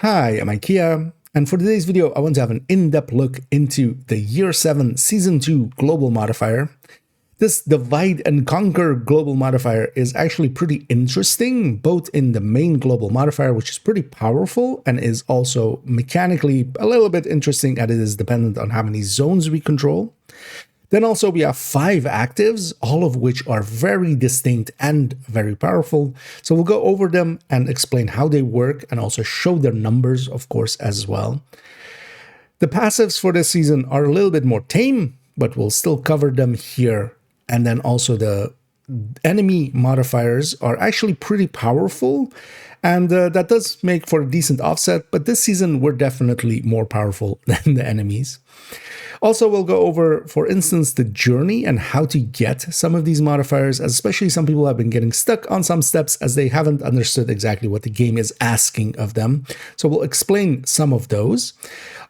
Hi, I'm IKEA, and for today's video, I want to have an in-depth look into the Year 7 Season 2 Global Modifier. This Divide and Conquer Global Modifier is actually pretty interesting, both in the main Global Modifier, which is pretty powerful, and is also mechanically a little bit interesting as it is dependent on how many zones we control. Then also we have 5 actives, all of which are very distinct and very powerful. So we'll go over them and explain how they work and also show their numbers, of course, as well. The passives for this season are a little bit more tame, but we'll still cover them here. And then also the enemy modifiers are actually pretty powerful, and that does make for a decent offset, but this season we're definitely more powerful than the enemies. Also, we'll go over, for instance, the journey and how to get some of these modifiers, especially some people have been getting stuck on some steps as they haven't understood exactly what the game is asking of them. So we'll explain some of those.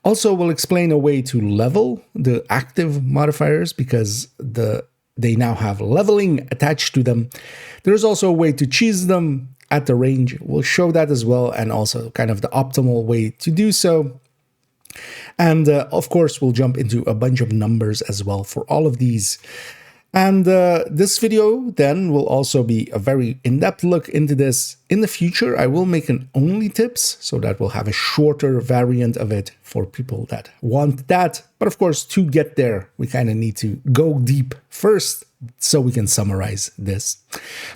Also, we'll explain a way to level the active modifiers because they now have leveling attached to them. There's also a way to cheese them at the range. We'll show that as well, and also kind of the optimal way to do so. And of course, we'll jump into a bunch of numbers as well for all of these. And this video then will also be a very in-depth look into this. In the future, I will make an only tips, so that we'll have a shorter variant of it for people that want that. But of course, to get there, we kind of need to go deep first so we can summarize this.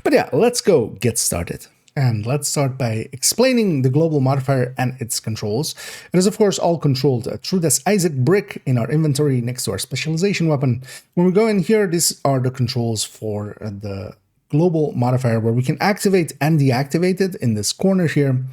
But yeah, let's go get started. And let's start by explaining the global modifier and its controls. It is, of course, all controlled through this Isaac brick in our inventory next to our specialization weapon. When we go in here, these are the controls for the global modifier, where we can activate and deactivate it in this corner here.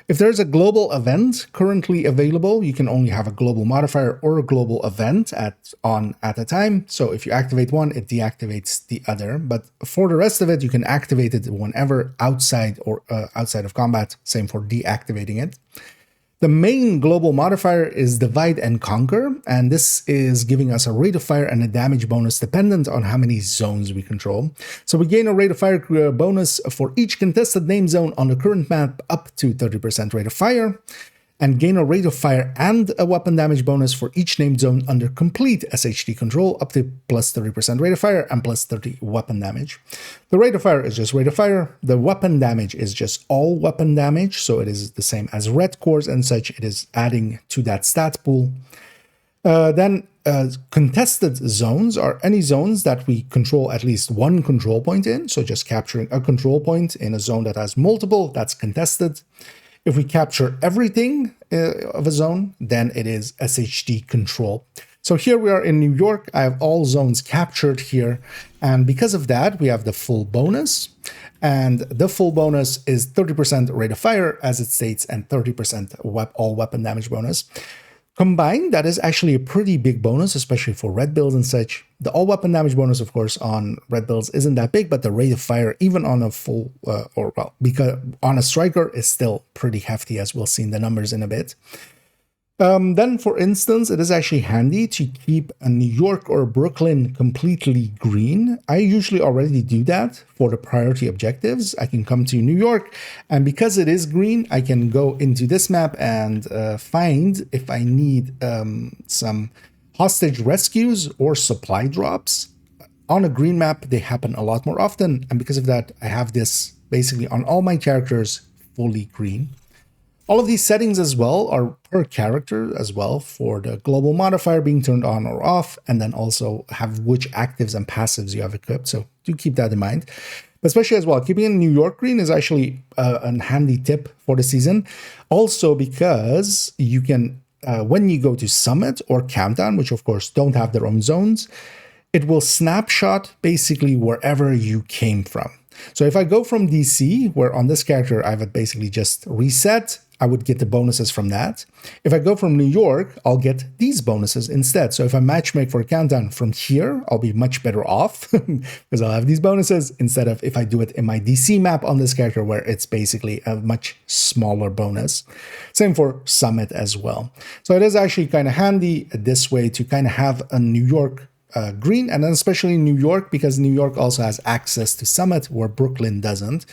If there's a global event currently available, you can only have a global modifier or a global event at a time. So if you activate one, it deactivates the other. But for the rest of it, you can activate it whenever outside of combat. Same for deactivating it. The main global modifier is Divide and Conquer, and this is giving us a rate of fire and a damage bonus dependent on how many zones we control. So we gain a rate of fire bonus for each contested name zone on the current map up to 30% rate of fire, and gain a rate of fire and a weapon damage bonus for each named zone under complete SHD control up to plus 30% rate of fire and plus 30 weapon damage. The rate of fire is just rate of fire. The weapon damage is just all weapon damage, so it is the same as red cores and such. It is adding to that stat pool. Contested zones are any zones that we control at least one control point in, so just capturing a control point in a zone that has multiple, that's contested. If we capture everything of a zone, then it is SHD control. So here we are in New York. I have all zones captured here. And because of that, we have the full bonus. And the full bonus is 30% rate of fire, as it states, and 30% all weapon damage bonus. Combined, that is actually a pretty big bonus, especially for red builds and such. The all weapon damage bonus, of course, on red builds isn't that big, but the rate of fire, even on a full, because on a striker, is still pretty hefty, as we'll see in the numbers in a bit. Then, for instance, it is actually handy to keep a New York or Brooklyn completely green. I usually already do that for the priority objectives. I can come to New York, and because it is green, I can go into this map and find if I need some hostage rescues or supply drops. On a green map, they happen a lot more often, and because of that, I have this basically on all my characters fully green. All of these settings as well are per character as well, for the global modifier being turned on or off, and then also have which actives and passives you have equipped. So do keep that in mind. But especially as well, keeping in New York green is actually a handy tip for the season. Also because you can, when you go to Summit or Countdown, which of course don't have their own zones, it will snapshot basically wherever you came from. So if I go from DC, where on this character I would basically just reset, I would get the bonuses from that. If I go from New York, I'll get these bonuses instead. So if I matchmake for a countdown from here, I'll be much better off because I'll have these bonuses instead of if I do it in my DC map on this character, where it's basically a much smaller bonus. Same for Summit as well. So it is actually kind of handy this way to kind of have a New York green, and then especially New York, because New York also has access to Summit where Brooklyn doesn't.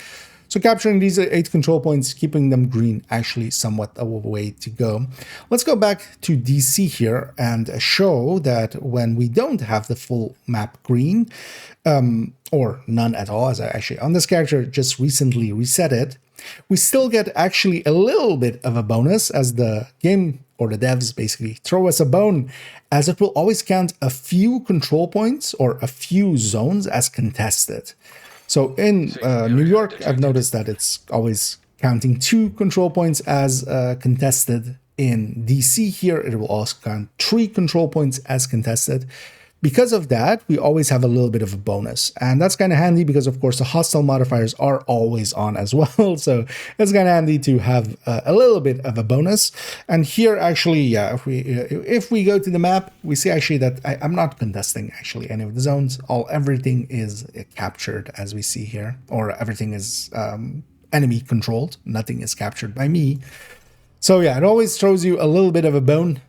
So capturing these 8 control points, keeping them green, actually somewhat a way to go. Let's go back to DC here and show that when we don't have the full map green, or none at all, as I actually on this character just recently reset it, we still get actually a little bit of a bonus, as the game or the devs basically throw us a bone, as it will always count a few control points or a few zones as contested. So in New York, I've noticed that it's always counting 2 control points as contested. In DC here, it will also count 3 control points as contested. Because of that, we always have a little bit of a bonus. And that's kind of handy because, of course, the hostile modifiers are always on as well. So it's kind of handy to have a little bit of a bonus. And here, actually, yeah, if we go to the map, we see actually that I'm not contesting actually any of the zones. Everything is captured, as we see here, or everything is enemy controlled. Nothing is captured by me. So yeah, it always throws you a little bit of a bone.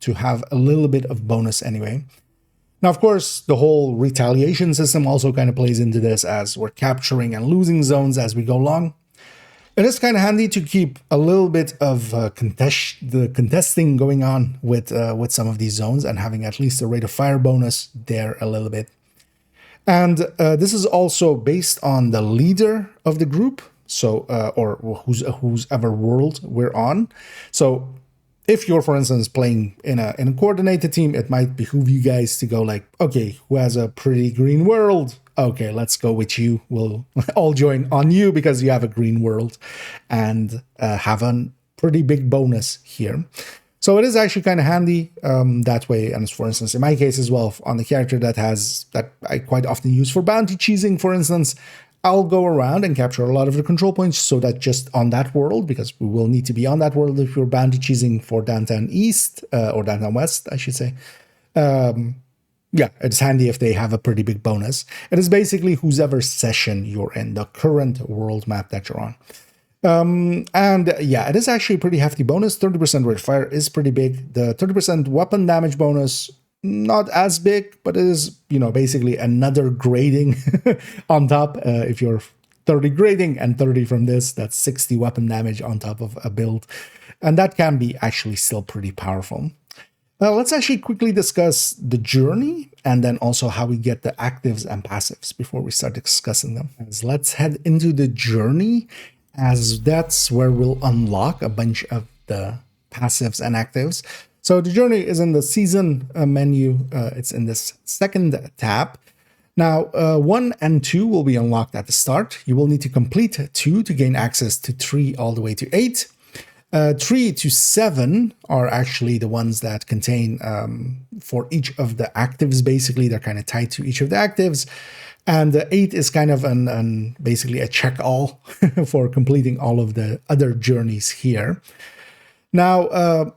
To have a little bit of bonus anyway. Now, of course, the whole retaliation system also kind of plays into this, as we're capturing and losing zones as we go along. It is kind of handy to keep a little bit of contesting going on with some of these zones, and having at least a rate of fire bonus there a little bit. And this is also based on the leader of the group, so or whoever world we're on. So if you're, for instance, playing in a coordinated team, it might behoove you guys to go like, okay, who has a pretty green world? Okay, let's go with you. We'll all join on you because you have a green world, and have a pretty big bonus here. So it is actually kind of handy that way. And for instance, in my case as well, on the character that I quite often use for bounty cheesing, for instance, I'll go around and capture a lot of the control points, so that just on that world, because we will need to be on that world if you're bounty cheesing for Downtown East, or Downtown West, I should say. Yeah, it's handy if they have a pretty big bonus. It is basically whoever session you're in, the current world map that you're on. And yeah, it is actually a pretty hefty bonus. 30% rate of fire is pretty big. The 30% weapon damage bonus, not as big, but it is, basically another grading on top. If you're 30 grading and 30 from this, that's 60 weapon damage on top of a build. And that can be actually still pretty powerful. Let's actually quickly discuss the journey, and then also how we get the actives and passives before we start discussing them. Let's head into the journey, as that's where we'll unlock a bunch of the passives and actives. So the journey is in the season menu. It's in this second tab. Now, 1 and 2 will be unlocked at the start. You will need to complete 2 to gain access to 3 all the way to 8. 3 to 7 are actually the ones that contain for each of the actives. Basically, they're kind of tied to each of the actives. And 8 is kind of basically a check-all for completing all of the other journeys here. Now,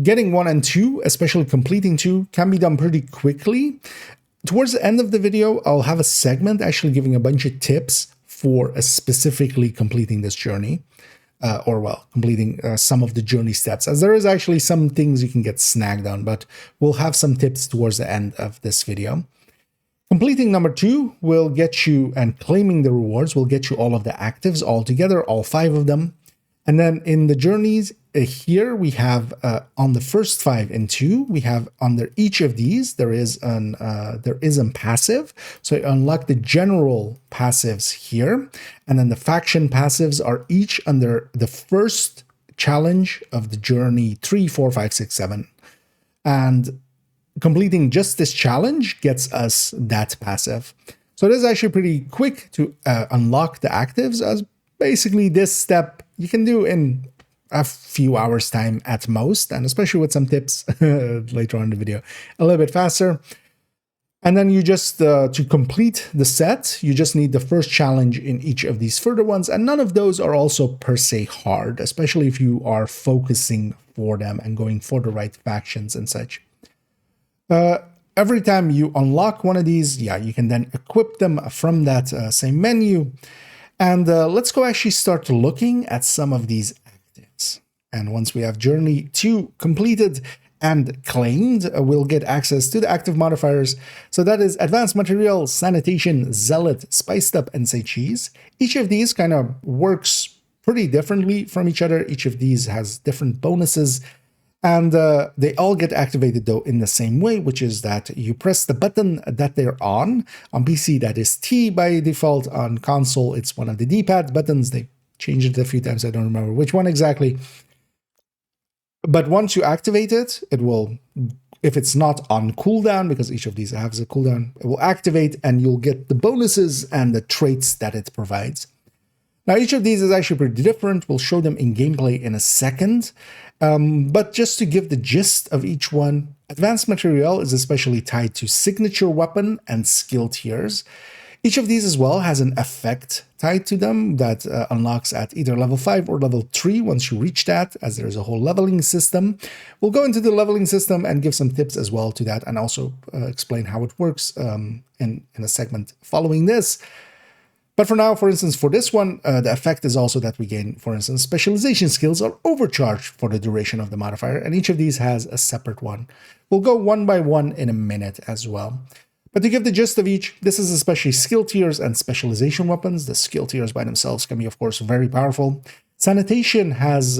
getting 1 and 2, especially completing 2, can be done pretty quickly. Towards the end of the video, I'll have a segment actually giving a bunch of tips for specifically completing this journey. Completing some of the journey steps, as there is actually some things you can get snagged on, but we'll have some tips towards the end of this video. Completing number 2 will get you, and claiming the rewards will get you all of the actives all together, all 5 of them. And then in the journeys here, we have on the first 5 and 2, we have under each of these, there is a passive. So you unlock the general passives here. And then the faction passives are each under the first challenge of the journey 3, 4, 5, 6, 7. And completing just this challenge gets us that passive. So it is actually pretty quick to unlock the actives, as basically this step you can do in a few hours time at most, and especially with some tips later on in the video, a little bit faster. And then you just, to complete the set, you just need the first challenge in each of these further ones, and none of those are also per se hard, especially if you are focusing for them and going for the right factions and such. Every time you unlock one of these, yeah, you can then equip them from that same menu. And let's go actually start looking at some of these actives. And once we have Journey 2 completed and claimed will get access to the active modifiers. So that is Advanced Materiel, Sanitation, Zealot, Spiced Up, and Say Cheese. Each of these kind of works pretty differently from each other. Each of these has different bonuses. And they all get activated, though, in the same way, which is that you press the button that they're on. On PC, that is T by default. On console, it's one of the D-pad buttons. They changed it a few times. I don't remember which one exactly. But once you activate it, it will, if it's not on cooldown, because each of these has a cooldown, it will activate and you'll get the bonuses and the traits that it provides. Now, each of these is actually pretty different. We'll show them in gameplay in a second. But just to give the gist of each one, Advanced Materiel is especially tied to signature weapon and skill tiers. Each of these as well has an effect tied to them that unlocks at either level 5 or level 3 once you reach that, as there's a whole leveling system. We'll go into the leveling system and give some tips as well to that, and also explain how it works in a segment following this. But for now, for instance, for this one, the effect is also that we gain, for instance, specialization skills are overcharged for the duration of the modifier, and each of these has a separate one. We'll go one by one in a minute as well. But to give the gist of each, this is especially skill tiers and specialization weapons. The skill tiers by themselves can be, of course, very powerful. Sanitation has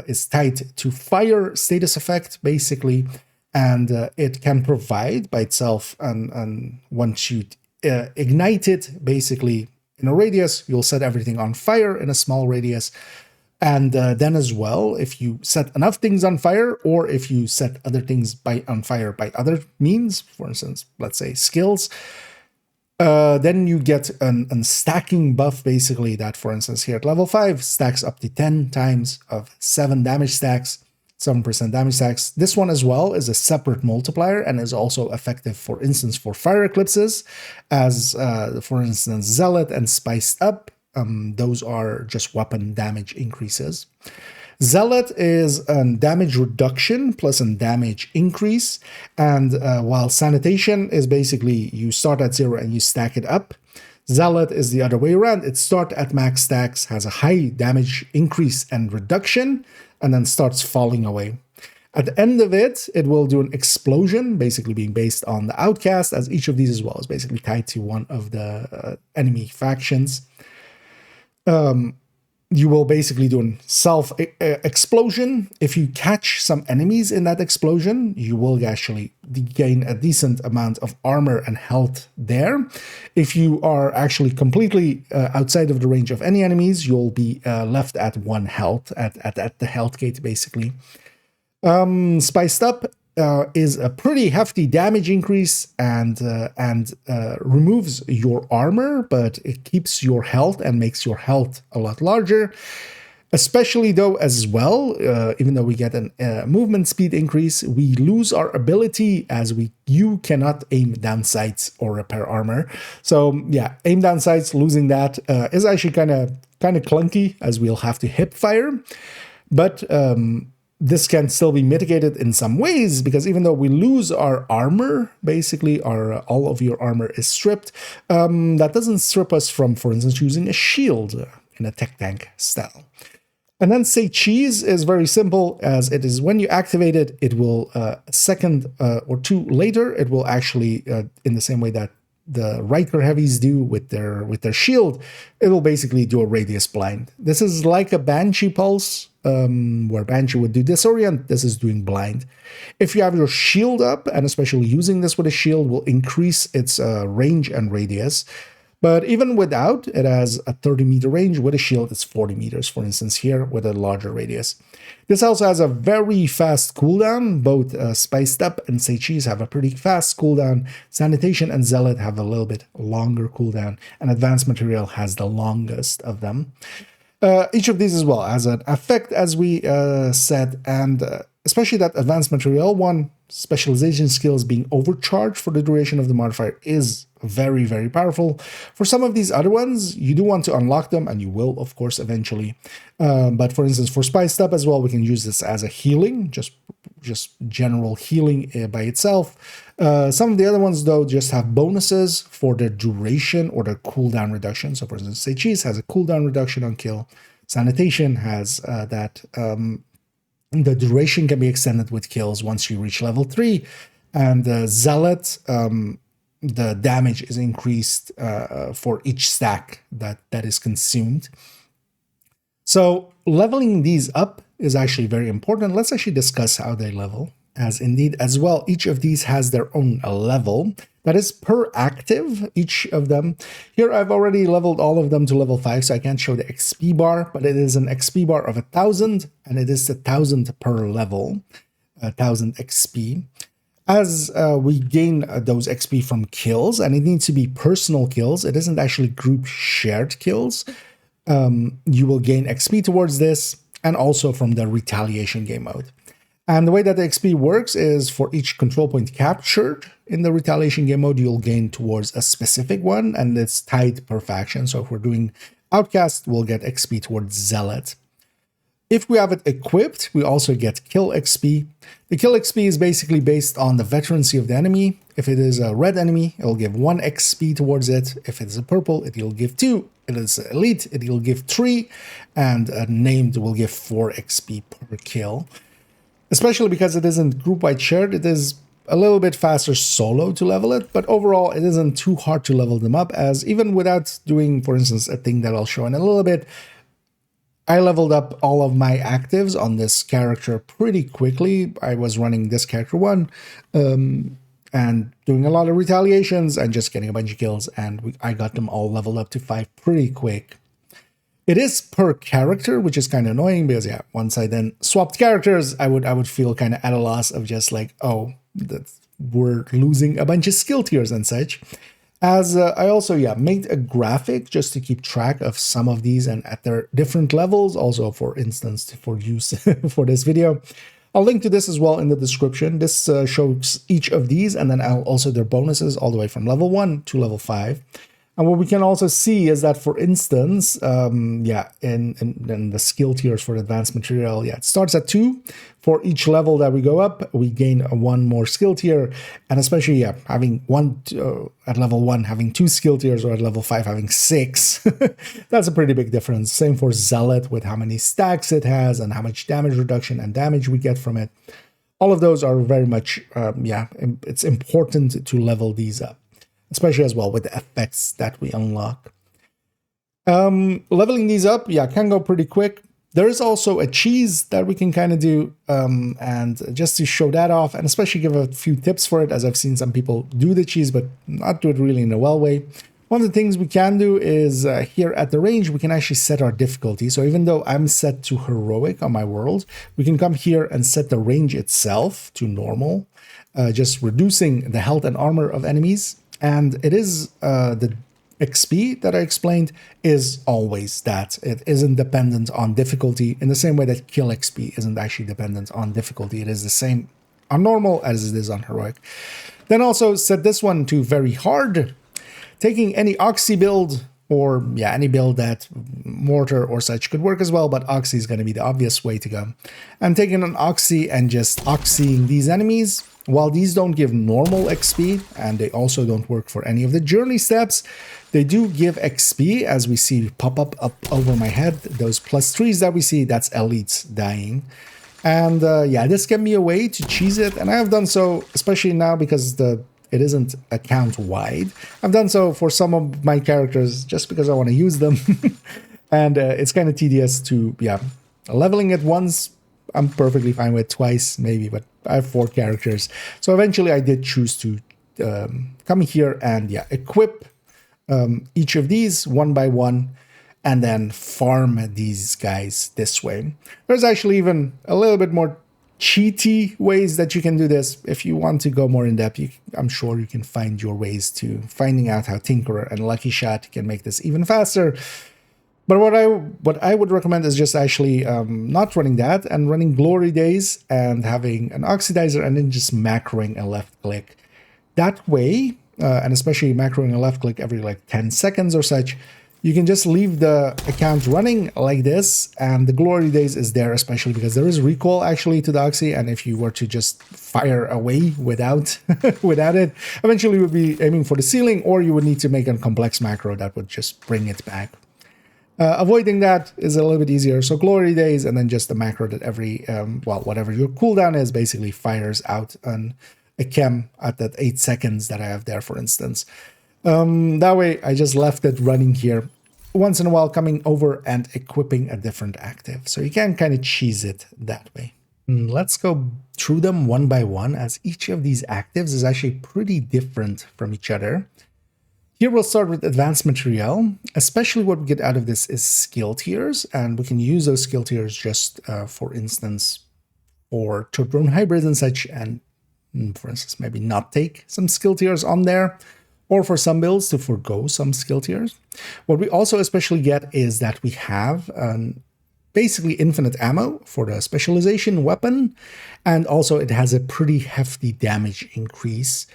is tied to fire status effect, basically, and it can provide by itself, and once you ignite it, basically, in a radius, you'll set everything on fire in a small radius. And then as well, if you set enough things on fire, or if you set other things on fire by other means, for instance, let's say skills, then you get a stacking buff, basically, that, for instance, here at level 5, stacks up to 10 times of 7 damage stacks, 7% damage stacks. This one as well is a separate multiplier and is also effective, for instance, for fire eclipses, as, for instance, Zealot and Spiced Up. Those are just weapon damage increases. Zealot is a damage reduction plus a damage increase, and while Sanitation is basically you start at 0 and you stack it up, Zealot is the other way around. It starts at max stacks, has a high damage increase and reduction, and then starts falling away. At the end of it, it will do an explosion, basically being based on the outcast, as each of these as well is basically tied to one of the enemy factions. You will basically do a self-explosion. If you catch some enemies in that explosion, you will actually gain a decent amount of armor and health there. If you are actually completely outside of the range of any enemies, you'll be left at 1 health, at the health gate, basically. Spiced Up is a pretty hefty damage increase and removes your armor, but it keeps your health and makes your health a lot larger. Especially though, as well, even though we get a movement speed increase, we lose our ability as you cannot aim down sights or repair armor. So yeah, aim down sights, losing that is actually kind of clunky, as we'll have to hip fire. But this can still be mitigated in some ways, because even though we lose our armor, basically all of your armor is stripped, that doesn't strip us from, for instance, using a shield in a tech tank style. And then Say Cheese is very simple, as it is when you activate it, it will a second or two later, it will actually, in the same way that the Riker heavies do with their shield, it will basically do a radius blind. This is like a Banshee pulse, where Banshee would do disorient. This is doing blind. If you have your shield up, and especially using this with a shield, will increase its range and radius. But even without, it has a 30-meter range. With a shield, it's 40 meters, for instance, here with a larger radius. This also has a very fast cooldown. Both Spiced Up and Say Cheese have a pretty fast cooldown. Sanitation and Zealot have a little bit longer cooldown, and Advanced Materiel has the longest of them. Each of these as well has an effect, as we said, and especially that Advanced Materiel one, specialization skills being overcharged for the duration of the modifier, is very, very powerful. For some of these other ones, you do want to unlock them, and you will, of course, eventually. But for instance, for Spiced Up as well, we can use this as a healing, just general healing by itself. Some of the other ones, though, just have bonuses for their duration or their cooldown reduction. So, for instance, Say Cheese has a cooldown reduction on kill. Sanitation has that The duration can be extended with kills once you reach level 3. And the Zealot, the damage is increased for each stack that is consumed. So leveling these up is actually very important. Let's actually discuss how they level, as indeed as well, each of these has their own level that is per active, each of them. Here I've already leveled all of them to level 5, so I can't show the XP bar, but it is an XP bar of 1,000, and it is 1,000 per level, 1,000 XP. As we gain those XP from kills, and it needs to be personal kills, it isn't actually group shared kills, you will gain XP towards this, and also from the retaliation game mode. And the way that the XP works is for each control point captured in the retaliation game mode, you'll gain towards a specific one, and it's tied per faction. So if we're doing Outcast, we'll get XP towards Zealot. If we have it equipped, we also get kill XP. The kill XP is basically based on the veterancy of the enemy. If it is a red enemy, it'll give 1 XP towards it. If it's a purple, it'll give 2. If it's elite, it'll give 3. And named will give 4 XP per kill. Especially because it isn't group-wide shared, it is a little bit faster solo to level it, but overall it isn't too hard to level them up, as even without doing, for instance, a thing that I'll show in a little bit, I leveled up all of my actives on this character pretty quickly. I was running this character 1 and doing a lot of retaliations and just getting a bunch of kills, and I got them all leveled up to 5 pretty quick. It is per character, which is kind of annoying because, yeah, once I then swapped characters, I would feel kind of at a loss of just like, oh, we're losing a bunch of skill tiers and such. As I also, made a graphic just to keep track of some of these and at their different levels, also, for instance, for use for this video. I'll link to this as well in the description. This shows each of these, and then also their bonuses all the way from level 1 to level 5. And what we can also see is that, for instance, in the skill tiers for advanced material, it starts at 2. For each level that we go up, we gain 1 more skill tier. And especially, having at level 1, having 2 skill tiers, or at level 5, having 6. That's a pretty big difference. Same for Zealot, with how many stacks it has and how much damage reduction and damage we get from it. All of those are very much, it's important to level these up, especially as well with the effects that we unlock. Leveling these up, can go pretty quick. There is also a cheese that we can kind of do, and just to show that off, and especially give a few tips for it, as I've seen some people do the cheese, but not do it really in a well way. One of the things we can do is here at the range, we can actually set our difficulty. So even though I'm set to heroic on my world, we can come here and set the range itself to normal, just reducing the health and armor of enemies. And it is the XP that I explained is always that. It isn't dependent on difficulty in the same way that kill XP isn't actually dependent on difficulty. It is the same on normal as it is on heroic. Then also set this one to very hard, taking any Oxy build, or any build that mortar or such could work as well, but Oxy is going to be the obvious way to go. I'm taking an Oxy and just Oxying these enemies. While these don't give normal XP, and they also don't work for any of the journey steps, they do give XP, as we see pop up over my head. Those +3s that we see, that's elites dying. And this can be a way to cheese it, and I have done so, especially now because it isn't account wide. I've done so for some of my characters just because I want to use them. And it's kind of tedious to, leveling it once, I'm perfectly fine with, twice maybe, but I have 4 characters. So eventually I did choose to come here and equip each of these one by one, and then farm these guys this way. There's actually even a little bit more cheaty ways that you can do this. If you want to go more in depth, I'm sure you can find your ways to finding out how Tinkerer and Lucky Shot can make this even faster. But what I would recommend is just actually not running that and running Glory Days and having an Oxidizer and then just macroing a left click. That way, and especially macroing a left click every like 10 seconds or such, you can just leave the account running like this, and the Glory Days is there, especially because there is recoil actually to the Oxy, and if you were to just fire away without it, eventually you would be aiming for the ceiling, or you would need to make a complex macro that would just bring it back. Avoiding that is a little bit easier. So glory days, and then just the macro that every, well, whatever your cooldown is, basically fires out on a chem at that 8 seconds that I have there, for instance. That way, I just left it running here. Once in a while, coming over and equipping a different active. So you can kind of cheese it that way. Let's go through them one by one, as each of these actives is actually pretty different from each other. Here we'll start with advanced material. Especially what we get out of this is skill tiers, and we can use those skill tiers just, for instance, for drone hybrids and such, and for instance, maybe not take some skill tiers on there, or for some builds to forgo some skill tiers. What we also especially get is that we have basically infinite ammo for the specialization weapon, and also it has a pretty hefty damage increase.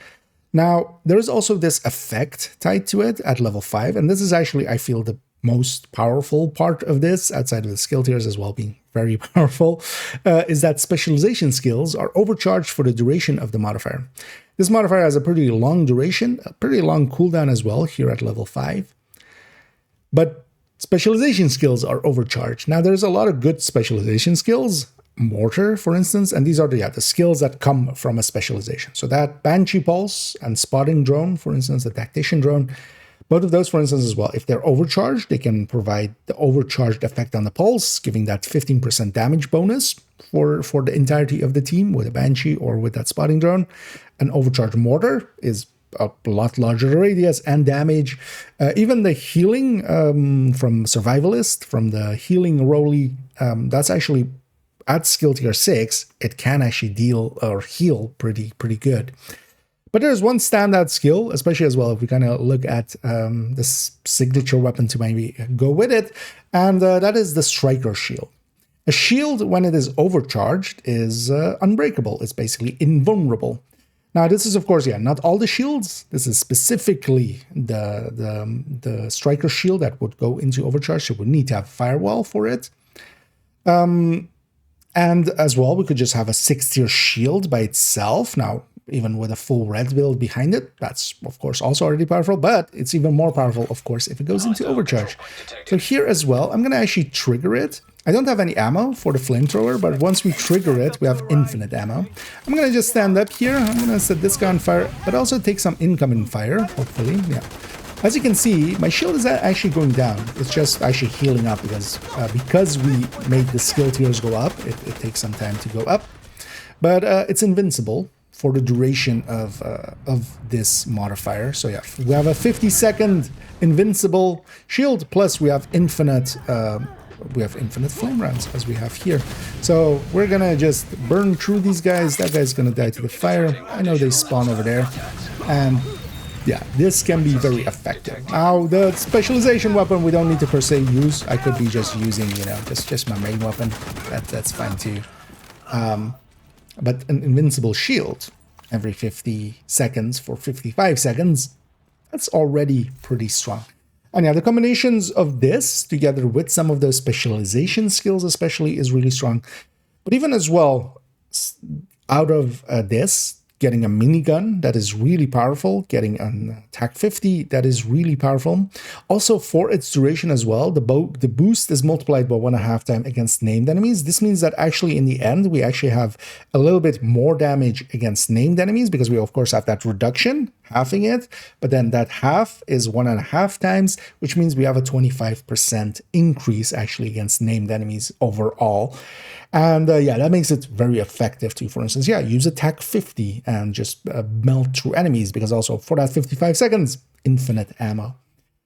Now, there is also this effect tied to it at level 5, and this is actually, I feel, the most powerful part of this, outside of the skill tiers as well being very powerful, is that specialization skills are overcharged for the duration of the modifier. This modifier has a pretty long duration, a pretty long cooldown as well here at level 5, but specialization skills are overcharged. Now, there's a lot of good specialization skills, mortar, for instance, and these are the skills that come from a specialization. So that Banshee Pulse and Spotting Drone, for instance, the Tactician Drone, both of those, for instance, as well, if they're overcharged, they can provide the overcharged effect on the pulse, giving that 15% damage bonus for the entirety of the team with a Banshee or with that Spotting Drone. An overcharged mortar is a lot larger radius and damage. Even the healing from Survivalist, from the healing Rolly, that's actually at skill tier 6, it can actually deal or heal pretty good. But there's one standout skill, especially as well if we kind of look at this signature weapon to maybe go with it, and that is the Striker Shield. A shield, when it is overcharged, is unbreakable. It's basically invulnerable. Now, this is, of course, not all the shields. This is specifically the Striker Shield that would go into overcharge. So we need to have Firewall for it. And as well, we could just have a 6-tier shield by itself. Now, even with a full red build behind it, that's, of course, also already powerful, but it's even more powerful, of course, if it goes into overcharge. So here as well, I'm going to actually trigger it. I don't have any ammo for the flamethrower, but once we trigger it, we have infinite ammo. I'm going to just stand up here. I'm going to set this guy on fire, but also take some incoming fire, hopefully. Yeah. As you can see, my shield is actually going down. It's just actually healing up because we made the skill tiers go up. It takes some time to go up, but it's invincible for the duration of this modifier. So yeah, we have a 50-second invincible shield, plus we have infinite flame rounds as we have here. So we're gonna just burn through these guys. That guy's gonna die to the fire. I know they spawn over there, and yeah, this can be very effective. Now, the specialization weapon we don't need to per se use. I could be just using, just my main weapon. That's fine too. But an invincible shield every 50 seconds for 55 seconds, that's already pretty strong. And yeah, the combinations of this together with some of those specialization skills especially is really strong. But even as well, out of this, getting a minigun that is really powerful, getting an attack 50 that is really powerful. Also, for its duration as well, the boost is multiplied by 1.5 times against named enemies. This means that actually in the end, we actually have a little bit more damage against named enemies because we of course have that reduction, halving it, but then that half is 1.5 times, which means we have a 25% increase actually against named enemies overall. And yeah, that makes it very effective too. For instance, use attack 50 and just melt through enemies, because also for that 55 seconds, infinite ammo.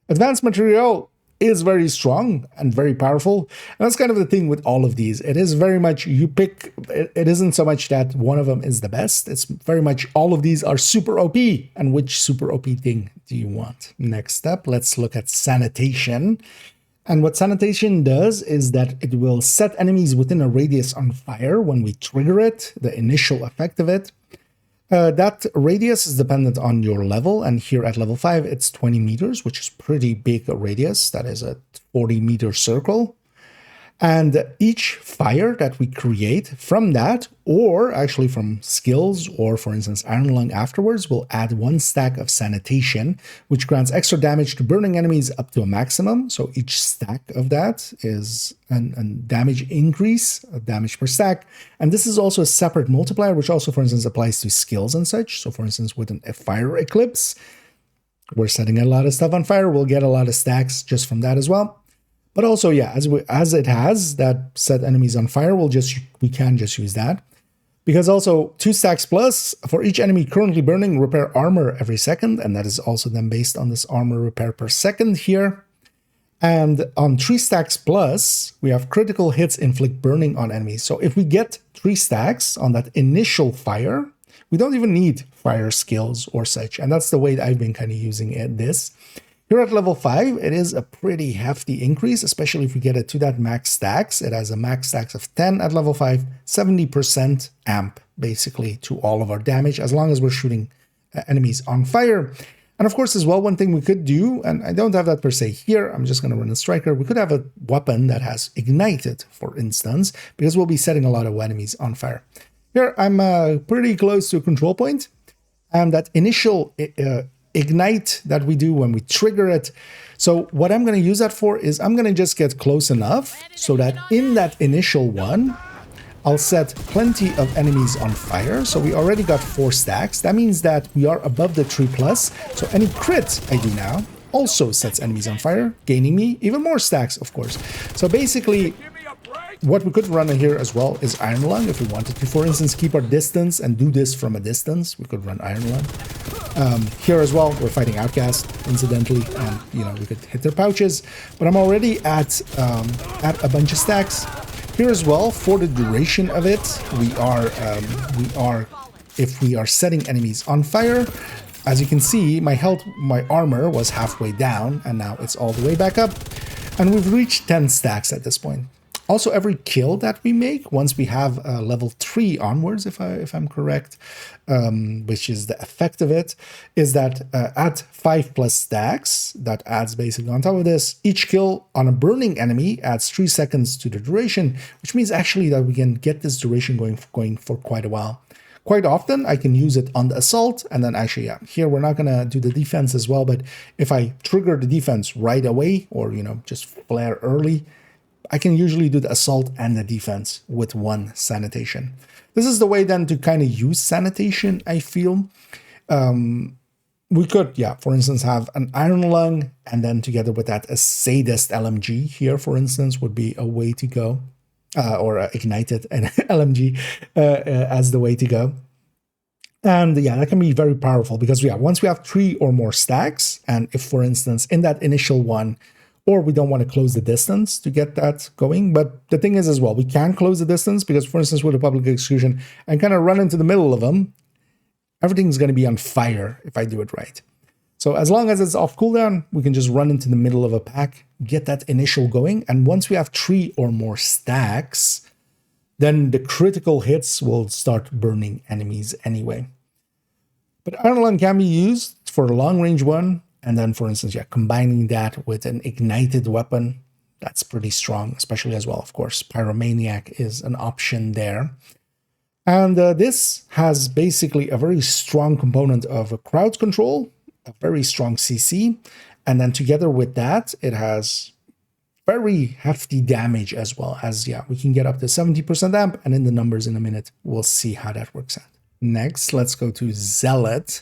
Advanced material is very strong and very powerful. And that's kind of the thing with all of these. It is very much you pick, it isn't so much that one of them is the best. It's very much all of these are super OP. And which super OP thing do you want? Next up, let's look at Sanitation. And what Sanitation does is that it will set enemies within a radius on fire when we trigger it, the initial effect of it. That radius is dependent on your level, and here at level 5, it's 20 meters, which is pretty big radius. That is a 40-meter circle. And each fire that we create from that, or actually from skills, or for instance, Iron Lung afterwards, will add 1 stack of Sanitation, which grants extra damage to burning enemies up to a maximum. So each stack of that is a damage increase, a damage per stack. And this is also a separate multiplier, which also, for instance, applies to skills and such. So for instance, with a fire eclipse, we're setting a lot of stuff on fire. We'll get a lot of stacks just from that as well. But also, yeah, as it has that set enemies on fire, we can just use that. Because also 2 stacks plus for each enemy currently burning, repair armor every second. And that is also then based on this armor repair per second here. And on 3 stacks plus, we have critical hits inflict burning on enemies. So if we get 3 stacks on that initial fire, we don't even need fire skills or such. And that's the way that I've been kind of using this. Here at level 5, it is a pretty hefty increase, especially if we get it to that max stacks. It has a max stacks of 10 at level 5, 70% amp, basically, to all of our damage, as long as we're shooting enemies on fire. And of course, as well, one thing we could do, and I don't have that per se here, I'm just going to run a striker. We could have a weapon that has ignited, for instance, because we'll be setting a lot of enemies on fire. Here, I'm pretty close to a control point, and that initial ignite that we do when we trigger it. So what I'm going to use that for is I'm going to just get close enough so that in that initial one, I'll set plenty of enemies on fire. So we already got 4 stacks. That means that we are above the 3+. So any crit I do now also sets enemies on fire, gaining me even more stacks, of course. So basically, what we could run in here as well is Iron Lung if we wanted to, for instance, keep our distance and do this from a distance. We could run Iron Lung. Here as well, we're fighting Outcast, incidentally, and we could hit their pouches. But I'm already at a bunch of stacks. Here as well, for the duration of it, if we are setting enemies on fire, as you can see, my armor was halfway down, and now it's all the way back up. And we've reached 10 stacks at this point. Also, every kill that we make, once we have level 3 onwards, if I'm correct, which is the effect of it, is that at 5+ stacks, that adds basically on top of this, each kill on a burning enemy adds 3 seconds to the duration, which means actually that we can get this duration going for quite a while. Quite often, I can use it on the assault, and then actually, yeah, here we're not going to do the defense as well, but if I trigger the defense right away, or, just flare early, I can usually do the assault and the defense with 1 sanitation. This is the way then to kind of use sanitation, I feel. We could, yeah, for instance, have an Iron Lung, and then together with that, a Sadist LMG here, for instance, would be a way to go. Or ignited and LMG as the way to go. And yeah, that can be very powerful because once we have 3 or more stacks, and if, for instance, in that initial one, or we don't want to close the distance to get that going. But the thing is as well, we can close the distance because, for instance, with a public execution and kind of run into the middle of them, everything's going to be on fire if I do it right. So as long as it's off cooldown, we can just run into the middle of a pack, get that initial going. And once we have 3 or more stacks, then the critical hits will start burning enemies anyway. But Iron Lung can be used for a long range one. And then, for instance, combining that with an ignited weapon, that's pretty strong, especially as well, of course. Pyromaniac is an option there. And this has basically a very strong component of a crowd control, a very strong CC. And then together with that, it has very hefty damage as well as, we can get up to 70% amp. And in the numbers in a minute, we'll see how that works out. Next, let's go to Zealot,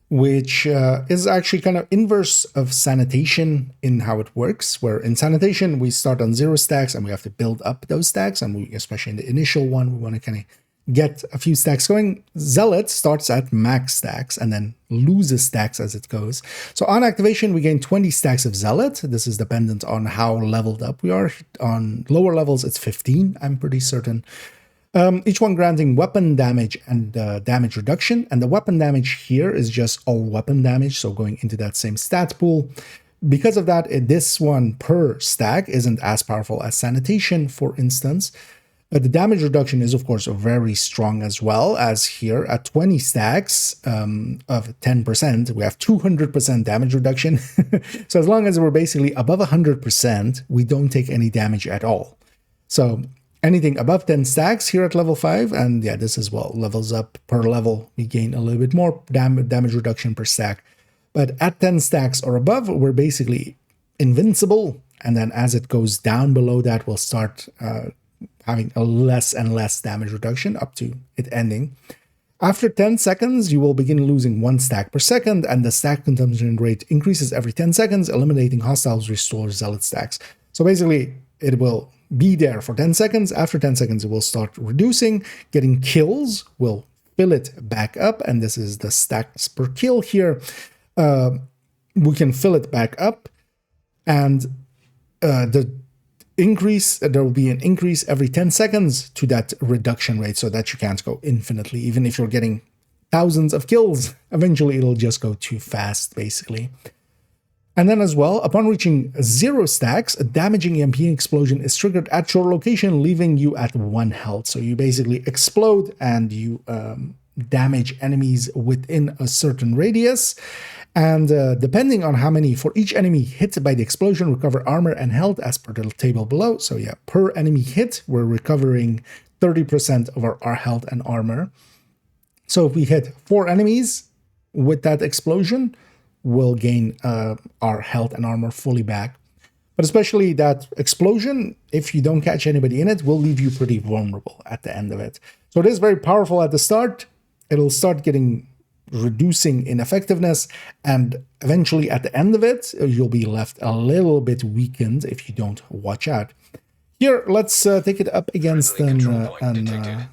which is actually kind of inverse of Sanitation in how it works, where in Sanitation, we start on 0 stacks and we have to build up those stacks. And especially in the initial one, we want to kind of get a few stacks going. Zealot starts at max stacks and then loses stacks as it goes. So on activation, we gain 20 stacks of Zealot. This is dependent on how leveled up we are. On lower levels, it's 15, I'm pretty certain. Each one granting weapon damage and damage reduction. And the weapon damage here is just all weapon damage, so going into that same stat pool. Because of that, this one per stack isn't as powerful as Sanitation, for instance. The damage reduction is, of course, very strong as well, as here at 20 stacks of 10%, we have 200% damage reduction. So as long as we're basically above 100%, we don't take any damage at all. So anything above 10 stacks here at level 5, and yeah, this as well levels up per level. We gain a little bit more damage reduction per stack. But at 10 stacks or above, we're basically invincible. And then as it goes down below that, we'll start having a less and less damage reduction up to it ending. After 10 seconds, you will begin losing 1 stack per second, and the stack consumption rate increases every 10 seconds, eliminating hostiles restores Zealot stacks. So basically, it will be there for 10 seconds. After 10 seconds, it will start reducing. Getting kills will fill it back up, and this is the stacks per kill here. We can fill it back up, and there will be an increase every 10 seconds to that reduction rate, so that you can't go infinitely. Even if you're getting thousands of kills, eventually it'll just go too fast, basically. And then as well, upon reaching 0 stacks, a damaging EMP explosion is triggered at your location, leaving you at 1 health. So you basically explode and you damage enemies within a certain radius. And depending on how many, for each enemy hit by the explosion, recover armor and health as per the table below. So yeah, per enemy hit, we're recovering 30% of our health and armor. So if we hit 4 enemies with that explosion, we'll gain our health and armor fully back. But especially that explosion, if you don't catch anybody in it, will leave you pretty vulnerable at the end of it. So it is very powerful at the start. It'll start reducing in effectiveness, and eventually at the end of it, you'll be left a little bit weakened if you don't watch out. Here, let's take it up against an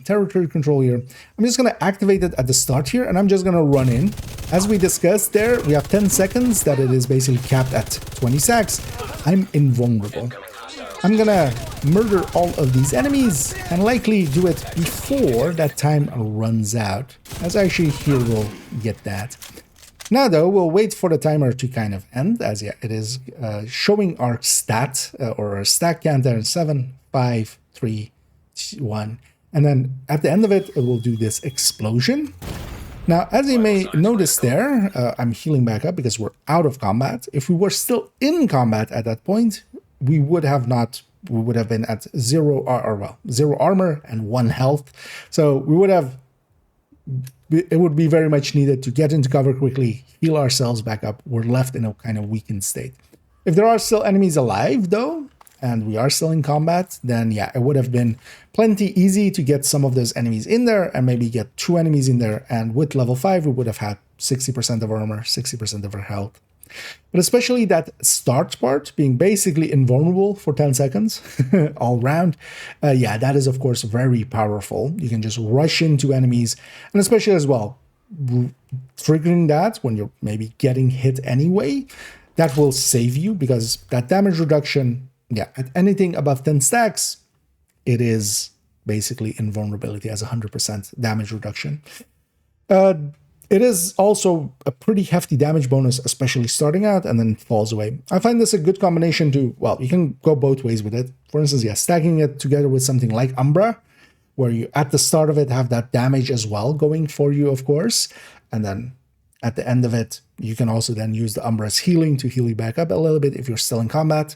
territory control here. I'm just going to activate it at the start here, and I'm just going to run in. As we discussed there, we have 10 seconds that it is basically capped at 20 stacks. I'm invulnerable. I'm gonna murder all of these enemies and likely do it before that time runs out, as actually here we'll get that. Now though, we'll wait for the timer to kind of end, as yeah, it is showing our stat or our stack count there in 7, 5, 3, 1, and then at the end of it, it will do this explosion. Now, as you may notice there, I'm healing back up because we're out of combat. If we were still in combat at that point, we would have been at 0 armor and 1 health. So it would be very much needed to get into cover quickly, heal ourselves back up. We're left in a kind of weakened state. If there are still enemies alive though, and we are still in combat, then yeah, it would have been plenty easy to get some of those enemies in there and maybe get 2 enemies in there. And with level 5, we would have had 60% of armor, 60% of our health. But especially that start part, being basically invulnerable for 10 seconds all round, yeah, that is of course very powerful. You can just rush into enemies, and especially as well, triggering that when you're maybe getting hit anyway, that will save you, because that damage reduction, yeah, at anything above 10 stacks, it is basically invulnerability as 100% damage reduction. It is also a pretty hefty damage bonus, especially starting out, and then falls away. I find this a good combination to, well, you can go both ways with it. For instance, yeah, stacking it together with something like Umbra, where you at the start of it have that damage as well going for you, of course. And then at the end of it, you can also then use the Umbra's healing to heal you back up a little bit if you're still in combat.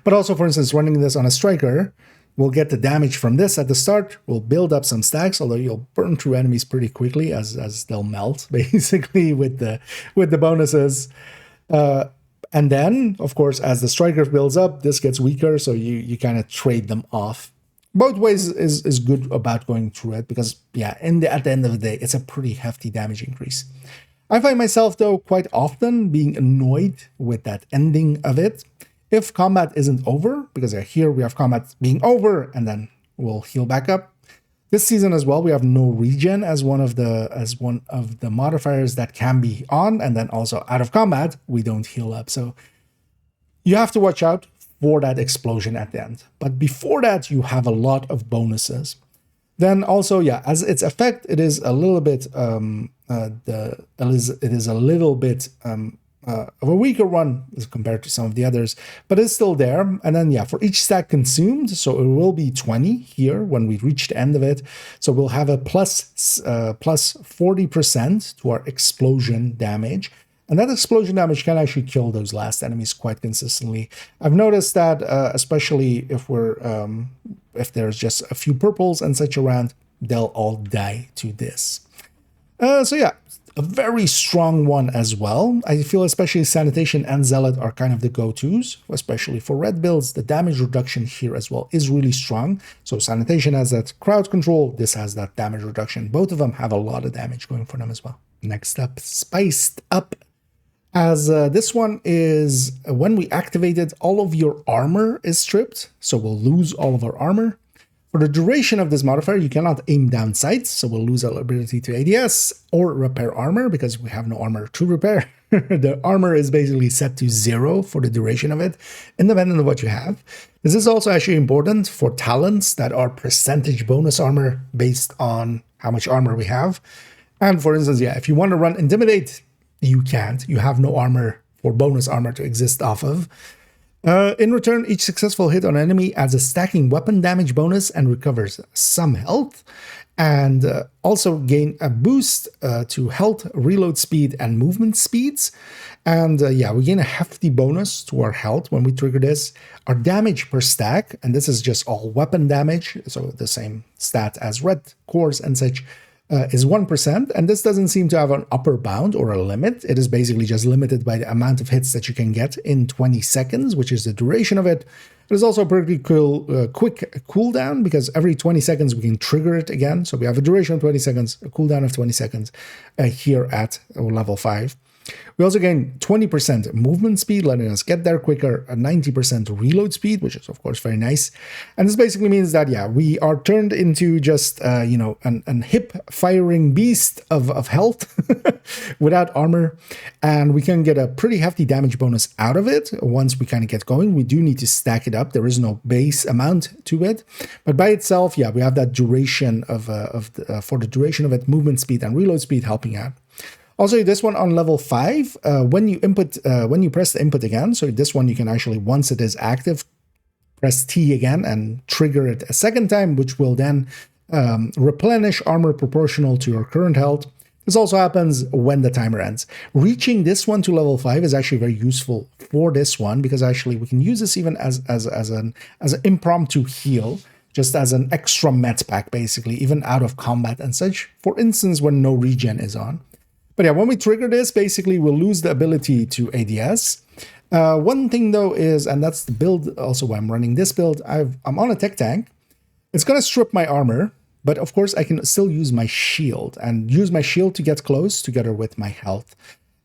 But also, for instance, running this on a striker, we'll get the damage from this at the start. We'll build up some stacks, although you'll burn through enemies pretty quickly as they'll melt, basically, with the bonuses. And then, of course, as the striker builds up, this gets weaker, so you kind of trade them off. Both ways is good about going through it, because, yeah, at the end of the day, it's a pretty hefty damage increase. I find myself, though, quite often being annoyed with that ending of it. If combat isn't over, because here we have combat being over, and then we'll heal back up. This season as well, we have no regen as one of the modifiers that can be on, and then also out of combat, we don't heal up. So you have to watch out for that explosion at the end. But before that, you have a lot of bonuses. Then also, yeah, as its effect, it is a little bit of a weaker one as compared to some of the others, but it's still there. And then, yeah, for each stack consumed, so it will be 20 here when we reach the end of it. So we'll have a plus 40% to our explosion damage. And that explosion damage can actually kill those last enemies quite consistently. I've noticed that, especially if there's just a few purples and such around, they'll all die to this. So yeah, a very strong one as well. I feel especially Sanitation and Zealot are kind of the go-tos, especially for red builds. The damage reduction here as well is really strong. So Sanitation has that crowd control, this has that damage reduction. Both of them have a lot of damage going for them as well. Next up, Spiced Up. As this one is, when we activate it, all of your armor is stripped, so we'll lose all of our armor. For the duration of this modifier, you cannot aim down sights, so we'll lose our ability to ADS or repair armor because we have no armor to repair. The armor is basically set to 0 for the duration of it, independent of what you have. This is also actually important for talents that are percentage bonus armor based on how much armor we have. And for instance, yeah, if you want to run Intimidate, you can't. You have no armor for bonus armor to exist off of. In return, each successful hit on an enemy adds a stacking weapon damage bonus and recovers some health. And also gain a boost to health, reload speed, and movement speeds. And yeah, we gain a hefty bonus to our health when we trigger this. Our damage per stack, and this is just all weapon damage, so the same stat as red cores and such, is 1%, and this doesn't seem to have an upper bound or a limit. It is basically just limited by the amount of hits that you can get in 20 seconds, which is the duration of it. It is also a pretty cool, quick cooldown, because every 20 seconds we can trigger it again. So we have a duration of 20 seconds, a cooldown of 20 seconds here at level 5. We also gain 20% movement speed, letting us get there quicker, a 90% reload speed, which is of course very nice. And this basically means that, yeah, we are turned into just, you know, an hip-firing beast of health without armor. And we can get a pretty hefty damage bonus out of it once we kind of get going. We do need to stack it up. There is no base amount to it. But by itself, yeah, we have that duration for the duration of it, movement speed and reload speed helping out. Also, this one on level 5, when you press the input again, so this one you can actually, once it is active, press T again and trigger it a second time, which will then replenish armor proportional to your current health. This also happens when the timer ends. Reaching this one to level 5 is actually very useful for this one, because actually we can use this even as an impromptu heal, just as an extra med pack, basically, even out of combat and such. For instance, when no regen is on. But yeah, when we trigger this, basically we'll lose the ability to ADS. One thing though is, and that's the build also why I'm running this build, I'm on a tech tank. It's going to strip my armor, but of course I can still use my shield and use my shield to get close together with my health.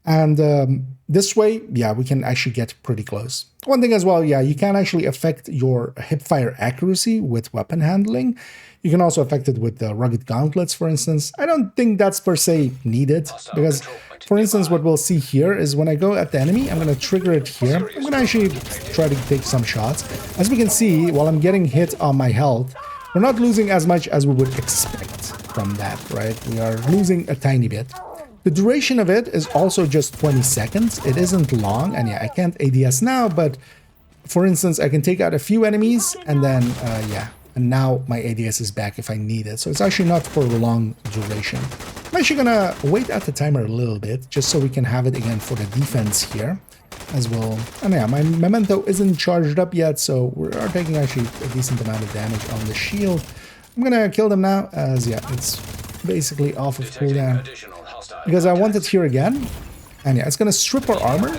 And this way, yeah, we can actually get pretty close. One thing as well, yeah, you can actually affect your hipfire accuracy with weapon handling. You can also affect it with the rugged gauntlets, for instance. I don't think that's per se needed, because, for instance, what we'll see here is when I go at the enemy, I'm going to trigger it here. I'm going to actually try to take some shots. As we can see, while I'm getting hit on my health, we're not losing as much as we would expect from that, right? We are losing a tiny bit. The duration of it is also just 20 seconds. It isn't long, and yeah, I can't ADS now, but for instance, I can take out a few enemies, and then, yeah, and now my ADS is back if I need it. So it's actually not for a long duration. I'm actually gonna wait at the timer a little bit, just so we can have it again for the defense here as well. And yeah, my memento isn't charged up yet, so we are taking actually a decent amount of damage on the shield. I'm gonna kill them now, as yeah, it's basically off of cooldown, because I want it here again. And yeah, it's going to strip our armor,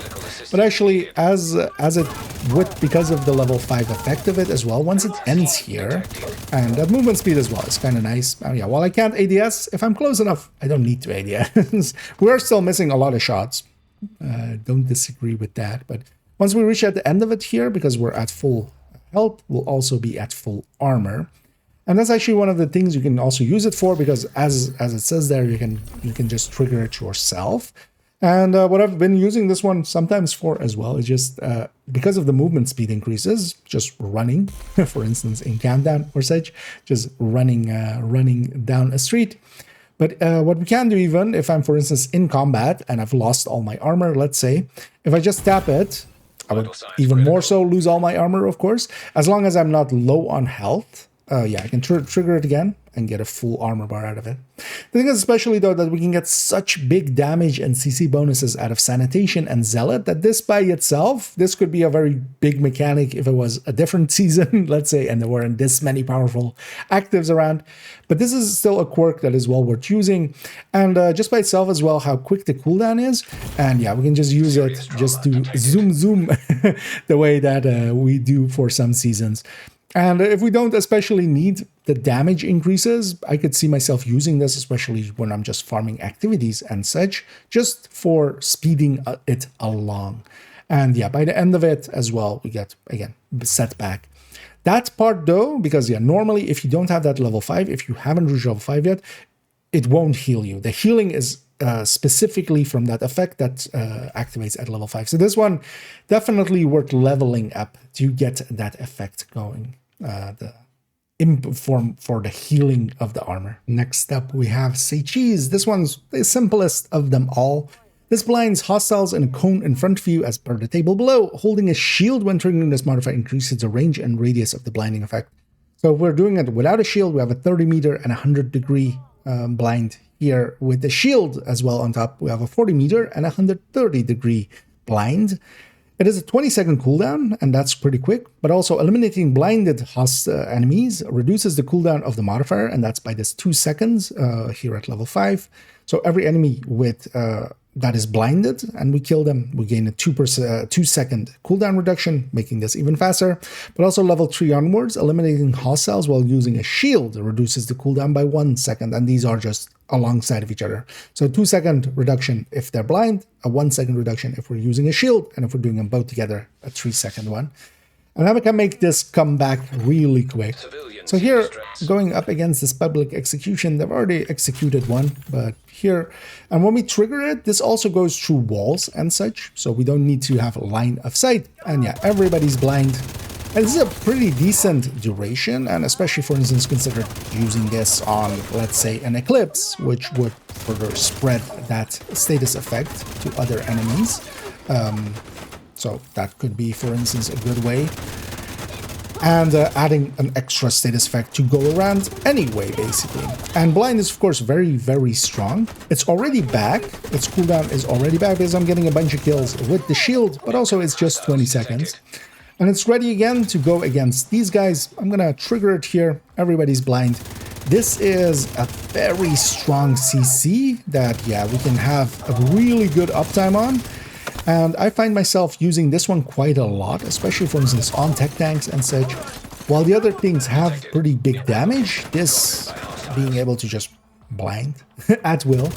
but actually because of the level 5 effect of it as well, once it ends here, and that movement speed as well is kind of nice. Yeah, while I can't ADS, if I'm close enough, I don't need to ADS. We are still missing a lot of shots. Don't disagree with that, but once we reach at the end of it here, because we're at full health, we'll also be at full armor. And that's actually one of the things you can also use it for, because as it says there, you can just trigger it yourself. And what I've been using this one sometimes for as well is just because of the movement speed increases, just running, for instance, in countdown or such, just running down a street. But what we can do, even if I'm, for instance, in combat and I've lost all my armor, let's say, if I just tap it, I would even more so lose all my armor, of course, as long as I'm not low on health. yeah, I can trigger it again and get a full armor bar out of it. The thing is especially though that we can get such big damage and CC bonuses out of Sanitation and Zealot that this by itself, this could be a very big mechanic if it was a different season, let's say, and there weren't this many powerful actives around. But this is still a quirk that is well worth using. And just by itself as well, how quick the cooldown is. And yeah, we can just use it just to zoom the way that we do for some seasons. And if we don't especially need the damage increases, I could see myself using this, especially when I'm just farming activities and such, just for speeding it along. And yeah, by the end of it as well, we get, again, set back. That part though, because yeah, normally if you don't have that level 5, if you haven't reached level 5 yet, it won't heal you. The healing is specifically from that effect that activates at level 5. So this one definitely worth leveling up to get that effect going. The form for the healing of the armor. Next up we have Say Cheese. This one's the simplest of them all. This blinds hostiles in a cone in front of you as per the table below. Holding a shield when triggering this modifier increases the range and radius of the blinding effect. So if we're doing it without a shield, we have a 30 meter and 100 degree blind. Here with the shield as well on top, we have a 40 meter and 130 degree blind. It is a 20-second cooldown, and that's pretty quick, but also eliminating blinded host enemies reduces the cooldown of the modifier, and that's by this 2 seconds here at level 5. So every enemy with that is blinded and we kill them, we gain a 2-second cooldown reduction, making this even faster. But also level 3 onwards, eliminating hostiles while using a shield reduces the cooldown by 1 second, and these are just alongside of each other. So 2-second reduction if they're blind, a 1-second reduction if we're using a shield, and if we're doing them both together, a 3-second one. And then we can make this come back really quick. So here, going up against this public execution, they've already executed one, but here, and when we trigger it, this also goes through walls and such, so we don't need to have a line of sight. And yeah, everybody's blind. And this is a pretty decent duration, and especially, for instance, consider using this on, let's say, an eclipse, which would further spread that status effect to other enemies. So that could be, for instance, a good way. And adding an extra status effect to go around anyway, basically. And blind is, of course, very, very strong. It's already back. Its cooldown is already back because I'm getting a bunch of kills with the shield, but also it's just 20 seconds. And it's ready again to go against these guys. I'm gonna trigger it here. Everybody's blind. This is a very strong CC that, yeah, we can have a really good uptime on. And I find myself using this one quite a lot, especially, for instance, on tech tanks and such. While the other things have pretty big damage, this being able to just blind at will.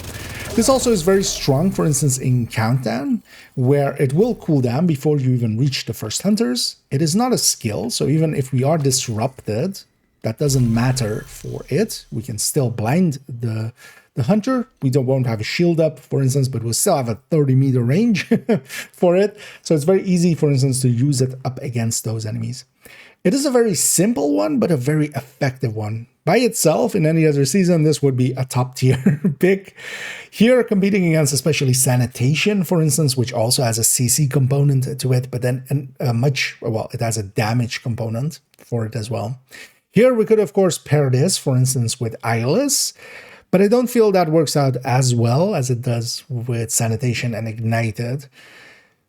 This also is very strong, for instance, in Countdown, where it will cool down before you even reach the first hunters. It is not a skill, so even if we are disrupted, that doesn't matter for it. We can still blind the hunter. We won't have a shield up, for instance, but we'll still have a 30-meter range for it. So it's very easy, for instance, to use it up against those enemies. It is a very simple one, but a very effective one. By itself, in any other season, this would be a top-tier pick. Here, competing against especially Sanitation, for instance, which also has a CC component to it, but then it has a damage component for it as well. Here, we could, of course, pair this, for instance, with Eyeless, but I don't feel that works out as well as it does with Sanitation and Ignited.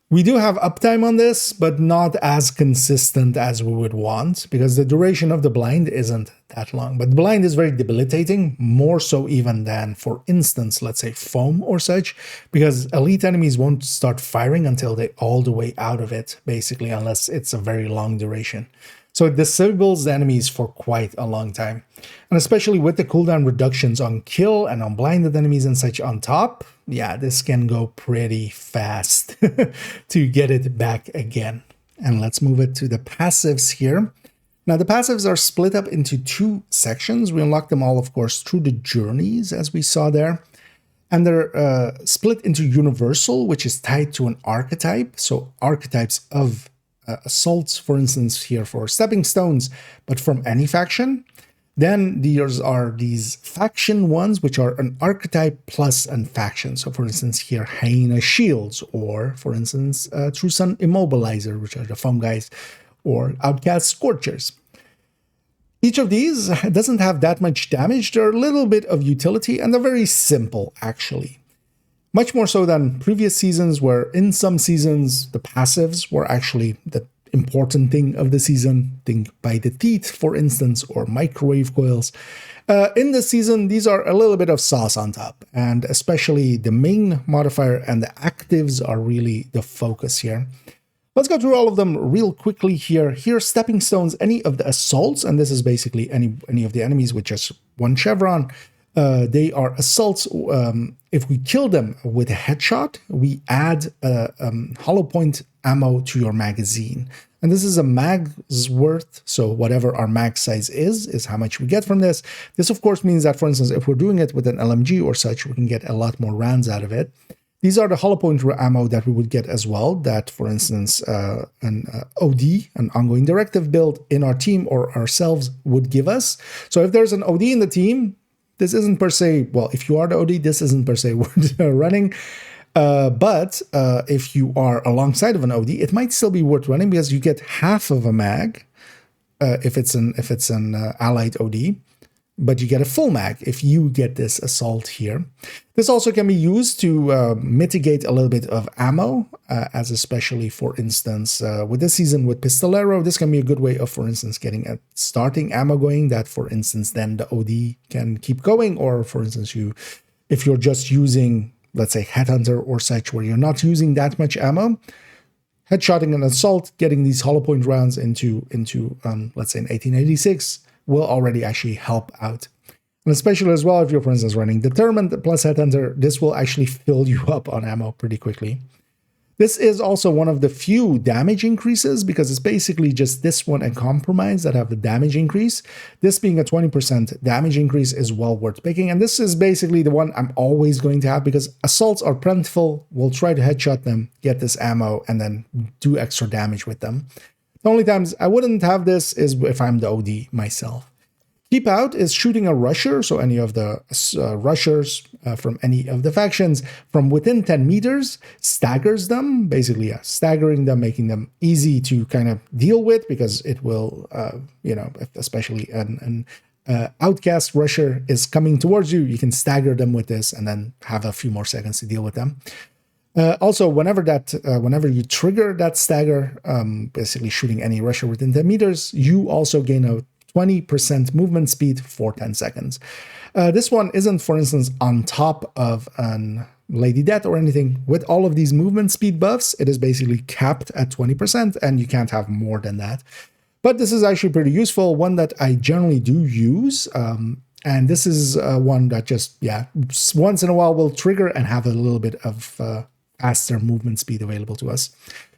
We do have uptime on this, but not as consistent as we would want, because the duration of the blind isn't that long. But the blind is very debilitating, more so even than, for instance, let's say foam or such, because elite enemies won't start firing until they're all the way out of it, basically, unless it's a very long duration. So it disables the enemies for quite a long time. And especially with the cooldown reductions on kill and on blinded enemies and such on top, yeah, this can go pretty fast to get it back again. And let's move it to the passives here. Now, the passives are split up into 2 sections. We unlock them all, of course, through the journeys, as we saw there. And they're split into universal, which is tied to an archetype. So archetypes of assaults, for instance, here for stepping stones, but from any faction. Then there's are these faction ones, which are an archetype plus a faction. So for instance, here Hyena Shields, or for instance, True Sun Immobilizer, which are the foam guys, or Outcast Scorchers. Each of these doesn't have that much damage. They're a little bit of utility, and they're very simple, actually. Much more so than previous seasons, where in some seasons, the passives were actually the important thing of the season. Think by the teeth, for instance, or microwave coils. In this season, these are a little bit of sauce on top, and especially the main modifier and the actives are really the focus here. Let's go through all of them real quickly here. Here, stepping stones, any of the assaults, and this is basically any of the enemies with just one chevron. They are assaults. If we kill them with a headshot, we add hollow point ammo to your magazine. And this is a mag's worth, so whatever our mag size is how much we get from this. This, of course, means that, for instance, if we're doing it with an LMG or such, we can get a lot more rounds out of it. These are the hollow point ammo that we would get as well, that, for instance, an OD, an ongoing directive build in our team or ourselves would give us. So if there's an OD in the team, this isn't per se, well, if you are the OD, this isn't per se worth running. But if you are alongside of an OD, it might still be worth running because you get half of a mag if it's an allied OD. But you get a full mag if you get this assault here. This also can be used to mitigate a little bit of ammo, as especially, for instance, with this season with Pistolero, this can be a good way of, for instance, getting a starting ammo going that, for instance, then the OD can keep going. Or, for instance, if you're just using, let's say, Headhunter or such, where you're not using that much ammo, headshotting an assault, getting these hollow point rounds into let's say, an 1886, will already actually help out. And especially as well, if you're, for instance, running Determined plus Headhunter, this will actually fill you up on ammo pretty quickly. This is also one of the few damage increases, because it's basically just this one and Compromise that have the damage increase. This being a 20% damage increase is well worth picking. And this is basically the one I'm always going to have, because assaults are plentiful. We'll try to headshot them, get this ammo, and then do extra damage with them. The only times I wouldn't have this is if I'm the OD myself. Keep out is shooting a rusher, so any of the rushers from any of the factions from within 10 meters, staggers them, basically staggering them, making them easy to kind of deal with, because it will, especially an outcast rusher is coming towards you, you can stagger them with this and then have a few more seconds to deal with them. Also, whenever you trigger that stagger, basically shooting any rusher within 10 meters, you also gain a 20% movement speed for 10 seconds. This one isn't, for instance, on top of an Lady Death or anything. With all of these movement speed buffs, it is basically capped at 20%, and you can't have more than that. But this is actually pretty useful, one that I generally do use. And this is one that just, once in a while will trigger and have a little bit of faster movement speed available to us.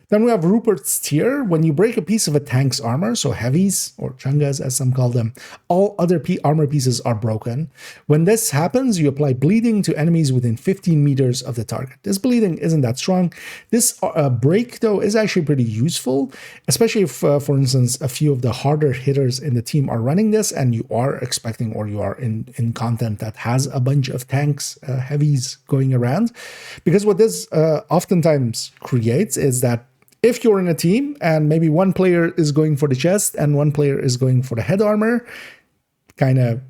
Then we have Rupert's Tier. When you break a piece of a tank's armor, so heavies, or chungas as some call them, all other armor pieces are broken. When this happens, you apply bleeding to enemies within 15 meters of the target. This bleeding isn't that strong. This break, though, is actually pretty useful, especially if, for instance, a few of the harder hitters in the team are running this, and you are expecting, or you are in content that has a bunch of tanks, heavies going around. Because what this oftentimes creates is that if you're in a team and maybe one player is going for the chest and one player is going for the head armor, kind of,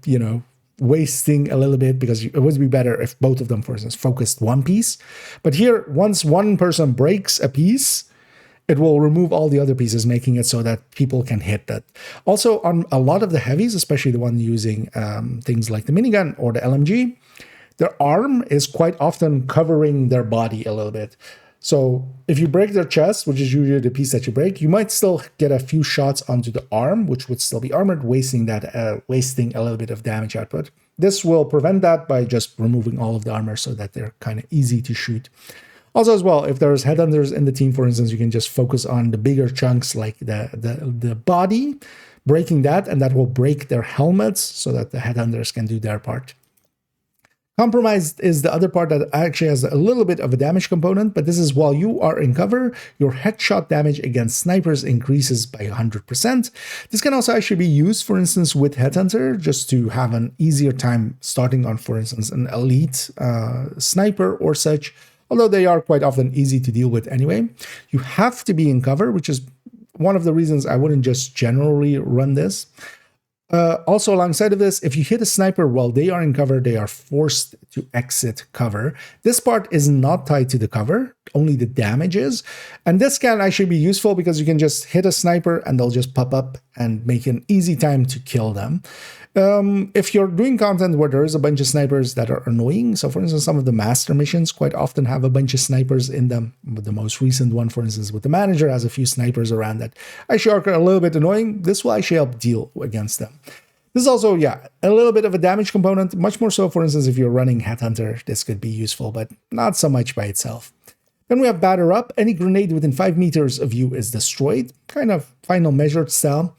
wasting a little bit, because it would be better if both of them, for instance, focused one piece. But here, once one person breaks a piece, it will remove all the other pieces, making it so that people can hit that. Also, on a lot of the heavies, especially the one using things like the minigun or the LMG, their arm is quite often covering their body a little bit. So if you break their chest, which is usually the piece that you break, you might still get a few shots onto the arm, which would still be armored, wasting a little bit of damage output. This will prevent that by just removing all of the armor so that they're kind of easy to shoot. Also as well, if there's headhunters in the team, for instance, you can just focus on the bigger chunks like the body, breaking that, and that will break their helmets so that the headhunters can do their part. Compromised is the other part that actually has a little bit of a damage component, but this is while you are in cover, your headshot damage against snipers increases by 100%. This can also actually be used, for instance, with Headhunter, just to have an easier time starting on, for instance, an elite sniper or such, although they are quite often easy to deal with anyway. You have to be in cover, which is one of the reasons I wouldn't just generally run this. Also, alongside of this, if you hit a sniper while they are in cover, they are forced to exit cover. This part is not tied to the cover, only the damage is. And this can actually be useful because you can just hit a sniper and they'll just pop up and make an easy time to kill them. If you're doing content where there is a bunch of snipers that are annoying, so for instance, some of the master missions quite often have a bunch of snipers in them. The most recent one, for instance, with the manager, has a few snipers around that actually are a little bit annoying. This will actually help deal against them. This is also, yeah, a little bit of a damage component, much more so, for instance, if you're running Headhunter, this could be useful, but not so much by itself. Then we have Batter Up. Any grenade within 5 meters of you is destroyed, kind of final measured style.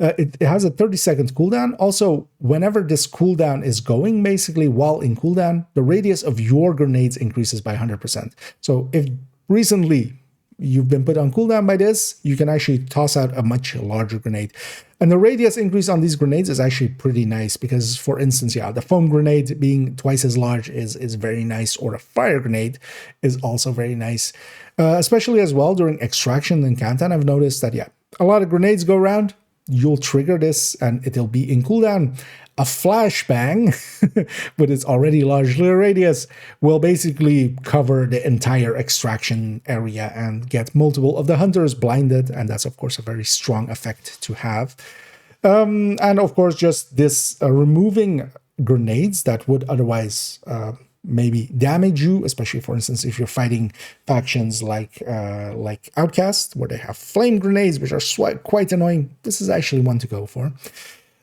It has a 30-second cooldown. Also, whenever this cooldown is going, basically while in cooldown, the radius of your grenades increases by 100%. So if recently you've been put on cooldown by this, you can actually toss out a much larger grenade. And the radius increase on these grenades is actually pretty nice because, for instance, yeah, the foam grenade being twice as large is very nice, or a fire grenade is also very nice. Especially as well during extraction and countdown, I've noticed that, yeah, a lot of grenades go around. You'll trigger this and it'll be in cooldown. A flashbang with its already large radius will basically cover the entire extraction area and get multiple of the hunters blinded, and that's of course a very strong effect to have. And of course, just this removing grenades that would otherwise maybe damage you, especially for instance if you're fighting factions like Outcast, where they have flame grenades, which are quite annoying. This is actually one to go for.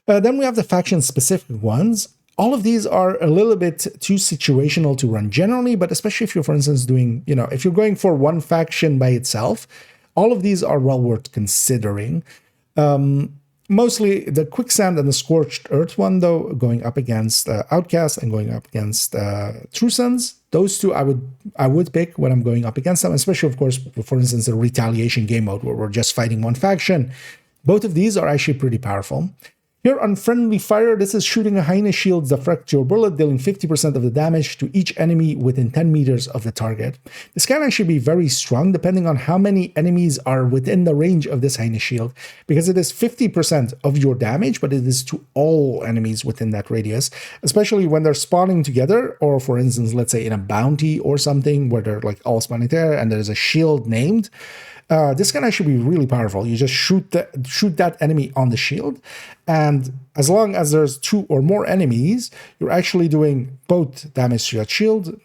Then we have the faction-specific ones. All of these are a little bit too situational to run generally, but especially if you're, for instance, doing, if you're going for one faction by itself, all of these are well worth considering. Mostly the Quicksand and the Scorched Earth one, though, going up against Outcast and going up against True Sons. Those two I would pick when I'm going up against them, especially, of course, for instance, the Retaliation game mode where we're just fighting one faction. Both of these are actually pretty powerful. Here on Friendly Fire, this is shooting a Hyena shield that deflects your bullet, dealing 50% of the damage to each enemy within 10 meters of the target. This can actually be very strong depending on how many enemies are within the range of this Hyena shield, because it is 50% of your damage, but it is to all enemies within that radius, especially when they're spawning together, or for instance, let's say in a bounty or something where they're like all spawning there and there's a shield named. This can actually be really powerful. You just shoot that enemy on the shield, and as long as there's 2 or more enemies, you're actually doing both damage to that shield,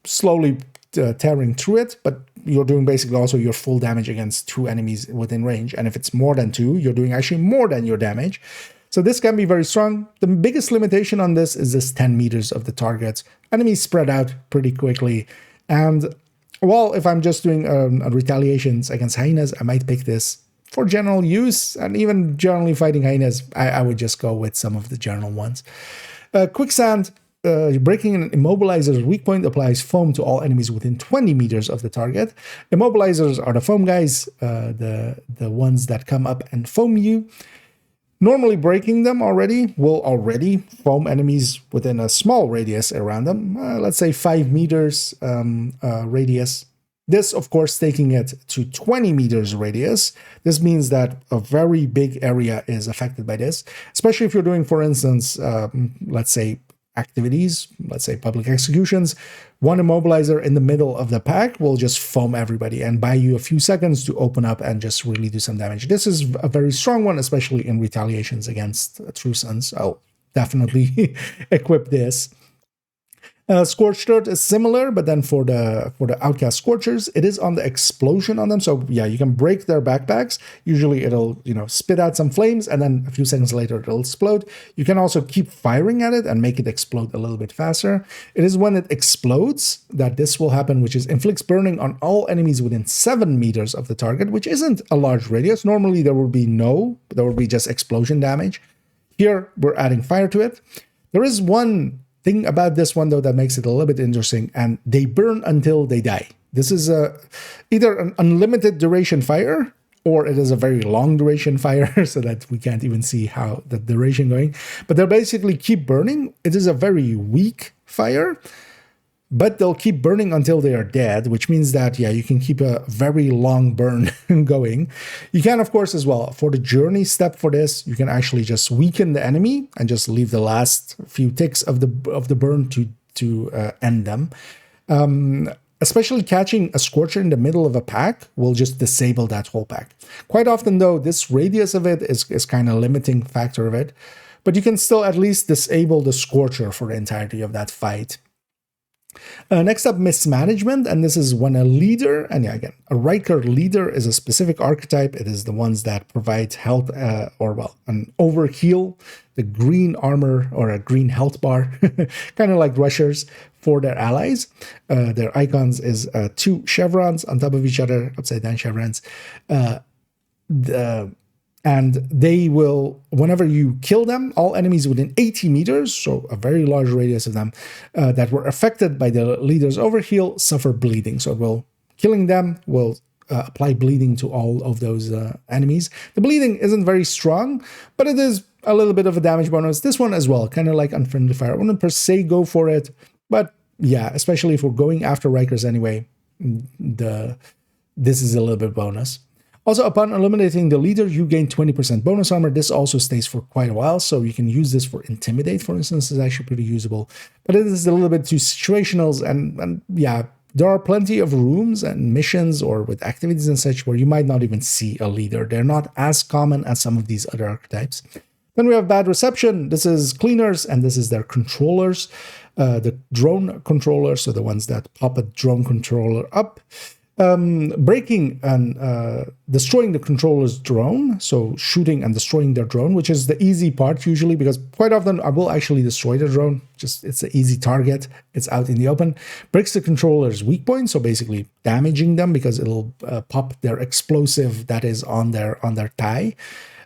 slowly tearing through it, but you're doing basically also your full damage against 2 enemies within range. And if it's more than 2, you're doing actually more than your damage. So this can be very strong. The biggest limitation on this is this 10 meters of the target. Enemies spread out pretty quickly, and well, if I'm just doing retaliations against hyenas, I might pick this for general use, and even generally fighting hyenas, I would just go with some of the general ones. Quicksand, breaking an immobilizer's weak point applies foam to all enemies within 20 meters of the target. Immobilizers are the foam guys, the ones that come up and foam you. Normally breaking them will already foam enemies within a small radius around them, let's say 5 meters radius. This, of course, taking it to 20 meters radius. This means that a very big area is affected by this, especially if you're doing, for instance, let's say activities, let's say public executions. One immobilizer in the middle of the pack will just foam everybody and buy you a few seconds to open up and just really do some damage. This is a very strong one, especially in retaliations against True Sons. I'll definitely equip this. Scorched Earth is similar, but then for the Outcast Scorchers, it is on the explosion on them. So yeah, you can break their backpacks. Usually it'll spit out some flames, and then a few seconds later it'll explode. You can also keep firing at it and make it explode a little bit faster. It is when it explodes that this will happen, which is inflicts burning on all enemies within 7 meters of the target, which isn't a large radius. Normally there would be just explosion damage. Here we're adding fire to it. There is one thing about this one, though, that makes it a little bit interesting, and they burn until they die. This is either an unlimited duration fire, or it is a very long duration fire, so that we can't even see how the duration going. But they basically keep burning. It is a very weak fire. but they'll keep burning until they are dead, which means that, yeah, you can keep a very long burn going. You can, of course, as well, for the journey step for this, you can actually just weaken the enemy and just leave the last few ticks of the burn to end them. Especially catching a Scorcher in the middle of a pack will just disable that whole pack. Quite often, though, this radius of it is kind of limiting factor of it, but you can still at least disable the Scorcher for the entirety of that fight. Next up, mismanagement, and this is when a leader, and yeah, again, a Riker leader is a specific archetype. It is the ones that provide health, or well, an overheal, the green armor or a green health bar, kind of like rushers for their allies. Their icons is 2 chevrons on top of each other, upside down chevrons. And they will, whenever you kill them, all enemies within 80 meters, so a very large radius of them, that were affected by the leader's overheal suffer bleeding. So killing them will apply bleeding to all of those enemies. The bleeding isn't very strong, but it is a little bit of a damage bonus. This one as well, kind of like Unfriendly Fire. I wouldn't per se go for it, but yeah, especially if we're going after Rikers anyway, this is a little bit bonus. Also, upon eliminating the leader, you gain 20% bonus armor. This also stays for quite a while, so you can use this for Intimidate, for instance. Is actually pretty usable. But it is a little bit too situational, and yeah, there are plenty of rooms and missions or with activities and such where you might not even see a leader. They're not as common as some of these other archetypes. Then we have Bad Reception. This is cleaners, and this is their controllers. The drone controllers, so the ones that pop a drone controller up. Breaking and destroying the controller's drone, so shooting and destroying their drone, which is the easy part usually, because quite often I will actually destroy the drone. Just it's an easy target. It's out in the open. Breaks the controller's weak point, so basically damaging them because it'll pop their explosive that is on their thigh,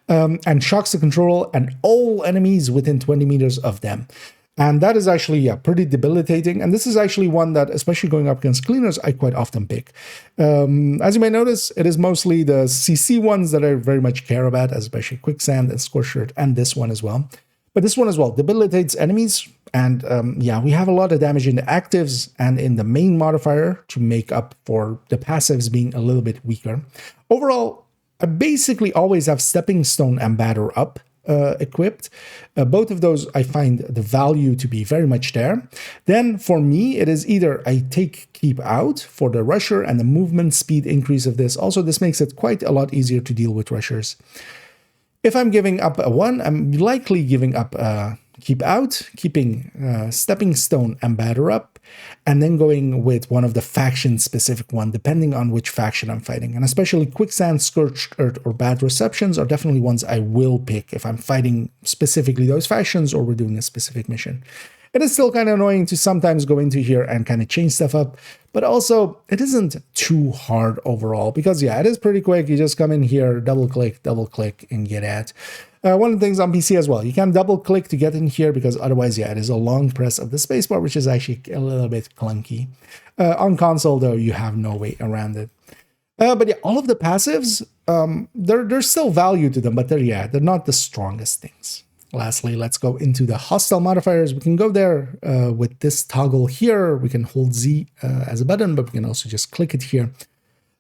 and shocks the controller and all enemies within 20 meters of them. And that is actually, yeah, pretty debilitating. And this is actually one that, especially going up against cleaners, I quite often pick. As you may notice, it is mostly the CC ones that I very much care about, especially Quicksand and Scorcher, and this one as well. But this one as well debilitates enemies. And yeah, we have a lot of damage in the actives and in the main modifier to make up for the passives being a little bit weaker. Overall, I basically always have Stepping Stone and Batter Up equipped. Both of those I find the value to be very much there. Then for me it is either I take Keep Out for the rusher and the movement speed increase of this. Also, this makes it quite a lot easier to deal with rushers. If I'm giving up a one, I'm likely giving up Keep Out, keeping Stepping Stone and Batter Up, and then going with one of the faction-specific one, depending on which faction I'm fighting. And especially Quicksand, Scorched Earth, or Bad Receptions are definitely ones I will pick if I'm fighting specifically those factions or we're doing a specific mission. It is still kind of annoying to sometimes go into here and kind of change stuff up, but also it isn't too hard overall because, yeah, it is pretty quick. You just come in here, double click, and get at. One of the things on PC as well, you can double click to get in here because otherwise, yeah, it is a long press of the spacebar, which is actually a little bit clunky. On console, though, you have no way around it. But yeah, all of the passives, there's still value to them, but they're not the strongest things. Lastly, let's go into the hostile modifiers. We can go there with this toggle here. We can hold Z as a button, but we can also just click it here.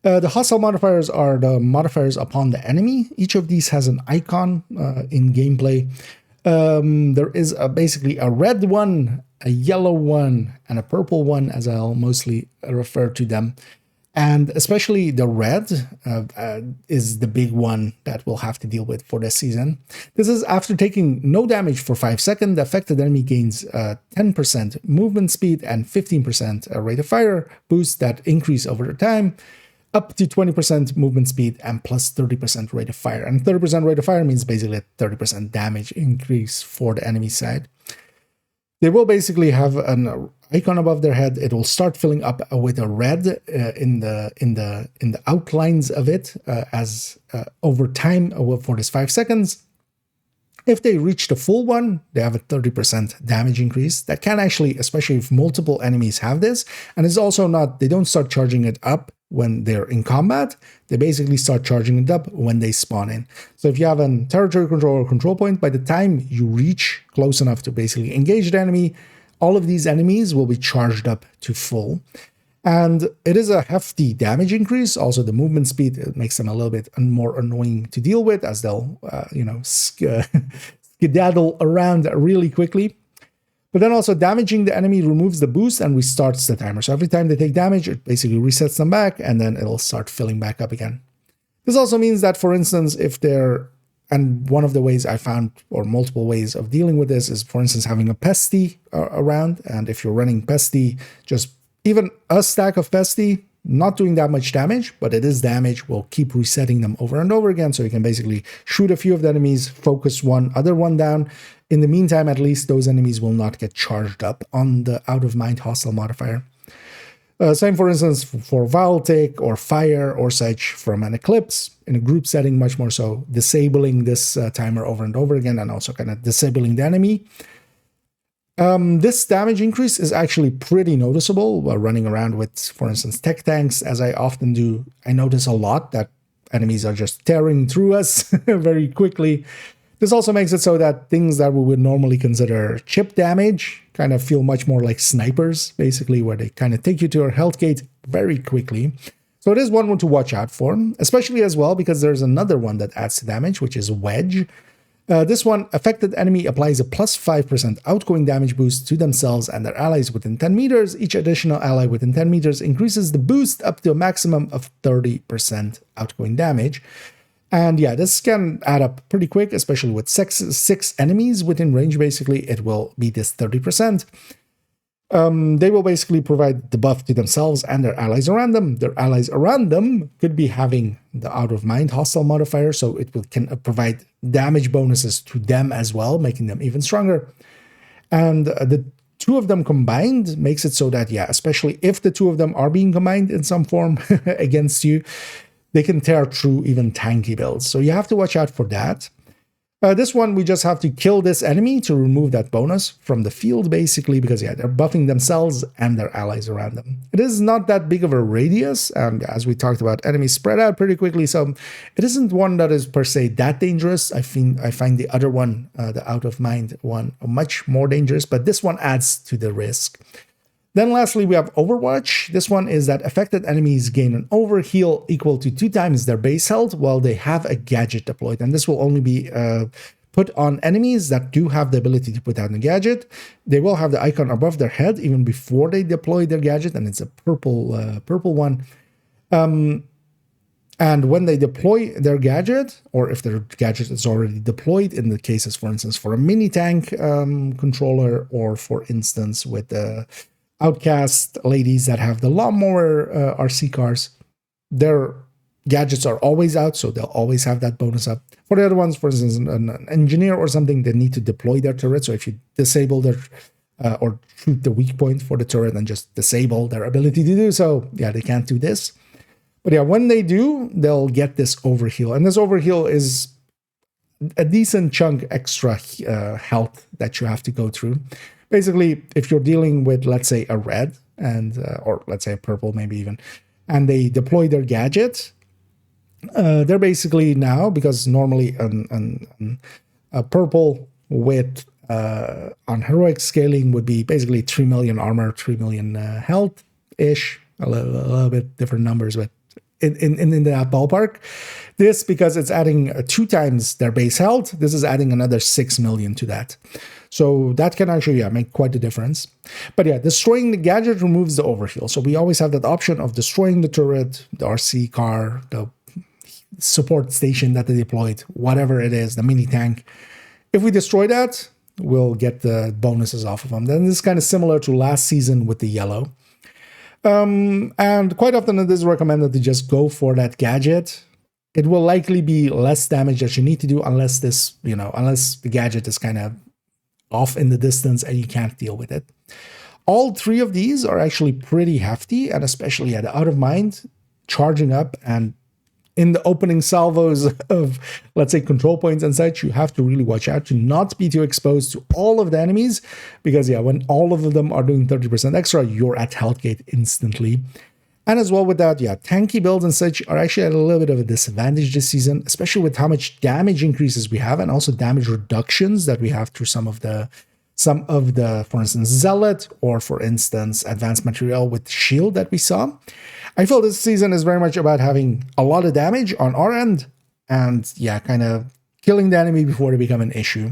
The hostile modifiers are the modifiers upon the enemy. Each of these has an icon in gameplay. There is basically a red one, a yellow one, and a purple one, as I'll mostly refer to them. And especially the red is the big one that we'll have to deal with for this season. This is after taking no damage for 5 seconds. The affected enemy gains 10% movement speed and 15% rate of fire boost that increase over time, up to 20% movement speed and plus 30% rate of fire. And 30% rate of fire means basically a 30% damage increase for the enemy side. They will basically have an icon above their head. It will start filling up with a red in the outlines of it as over time for this 5 seconds. If they reach the full one, they have a 30% damage increase. That can actually, especially if multiple enemies have this, and it's also not, they don't start charging it up when they're in combat. They basically start charging it up when they spawn in. So if you have a territory control or control point, by the time you reach close enough to basically engage the enemy, all of these enemies will be charged up to full. And it is a hefty damage increase. Also, the movement speed, it makes them a little bit more annoying to deal with, as they'll, skedaddle around really quickly. But then also damaging the enemy removes the boost and restarts the timer. So every time they take damage, it basically resets them back, and then it'll start filling back up again. This also means that, for instance, if they're, and one of the ways I found, or multiple ways of dealing with this, is, for instance, having a pesty around. And if you're running pesty, just even a stack of pesty, not doing that much damage, but it is damage, will keep resetting them over and over again. So you can basically shoot a few of the enemies, focus one, other one down. In the meantime, at least, those enemies will not get charged up on the out of mind hostile modifier. Same, for instance, for Voltaic or Fire or such from an Eclipse. In a group setting, much more so, disabling this timer over and over again, and also kind of disabling the enemy. This damage increase is actually pretty noticeable while running around with, for instance, tech tanks, as I often do. I notice a lot that enemies are just tearing through us very quickly. This also makes it so that things that we would normally consider chip damage kind of feel much more like snipers, basically, where they kind of take you to your health gate very quickly. So it is one to watch out for, especially as well because there's another one that adds to damage, which is Wedge. This one, affected enemy applies a plus 5% outgoing damage boost to themselves and their allies within 10 meters. Each additional ally within 10 meters increases the boost up to a maximum of 30% outgoing damage. And yeah, this can add up pretty quick, especially with six enemies within range. Basically, it will be this 30%. They will basically provide the buff to themselves and their allies around them. Their allies around them could be having the out of mind hostile modifier, so it can provide damage bonuses to them as well, making them even stronger. And the two of them combined makes it so that, yeah, especially if the two of them are being combined in some form against you, they can tear through even tanky builds. So you have to watch out for that. This one, we just have to kill this enemy to remove that bonus from the field, basically, because, yeah, they're buffing themselves and their allies around them. It is not that big of a radius, and as we talked about, enemies spread out pretty quickly, so it isn't one that is per se that dangerous. I find the other one, the out of mind one, much more dangerous, but this one adds to the risk. Then lastly, we have Overwatch. This one is that affected enemies gain an overheal equal to 2 times their base health while they have a gadget deployed. And this will only be put on enemies that do have the ability to put down a gadget. They will have the icon above their head even before they deploy their gadget, and it's a purple one. And when they deploy their gadget, or if their gadget is already deployed, in the cases, for instance, for a mini tank controller, or for instance with the outcast ladies that have the lawnmower RC cars, their gadgets are always out, so they'll always have that bonus up. For the other ones, for instance, an engineer or something, they need to deploy their turret, so if you disable their or shoot the weak point for the turret and just disable their ability to do so, yeah, they can't do this. But yeah, when they do, they'll get this overheal, and this overheal is a decent chunk extra health that you have to go through. Basically, if you're dealing with, let's say, a red, and or let's say a purple maybe even, and they deploy their gadget, they're basically now, because normally a purple with on heroic scaling would be basically 3 million armor, 3 million health-ish, a little bit different numbers, but in that ballpark. This, because it's adding 2 times their base health, this is adding another 6 million to that. So that can actually, yeah, make quite a difference. But yeah, destroying the gadget removes the overheal. So we always have that option of destroying the turret, the RC car, the support station that they deployed, whatever it is, the mini tank. If we destroy that, we'll get the bonuses off of them. Then this is kind of similar to last season with the yellow. And quite often it is recommended to just go for that gadget. It will likely be less damage that you need to do unless this, unless the gadget is kind of off in the distance and you can't deal with it. All 3 of these are actually pretty hefty, and especially at out of mind, charging up, and in the opening salvos of, let's say, control points and such, you have to really watch out to not be too exposed to all of the enemies, because yeah, when all of them are doing 30% extra, you're at health gate instantly. And as well with that, yeah, tanky builds and such are actually at a little bit of a disadvantage this season, especially with how much damage increases we have, and also damage reductions that we have through some of the some of the, for instance, Zealot, or for instance, advanced material with shield that we saw. I feel this season is very much about having a lot of damage on our end and, yeah, kind of killing the enemy before they become an issue.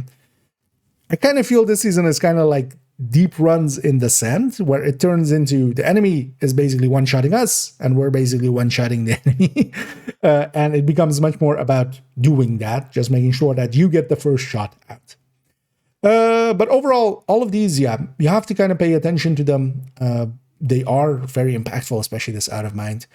I kind of feel this season is kind of like deep runs in the sand, where it turns into the enemy is basically one-shotting us and we're basically one-shotting the enemy. And it becomes much more about doing that, just making sure that you get the first shot out. But overall, all of these, yeah, you have to kind of pay attention to them. They are very impactful, especially this Out of Mind.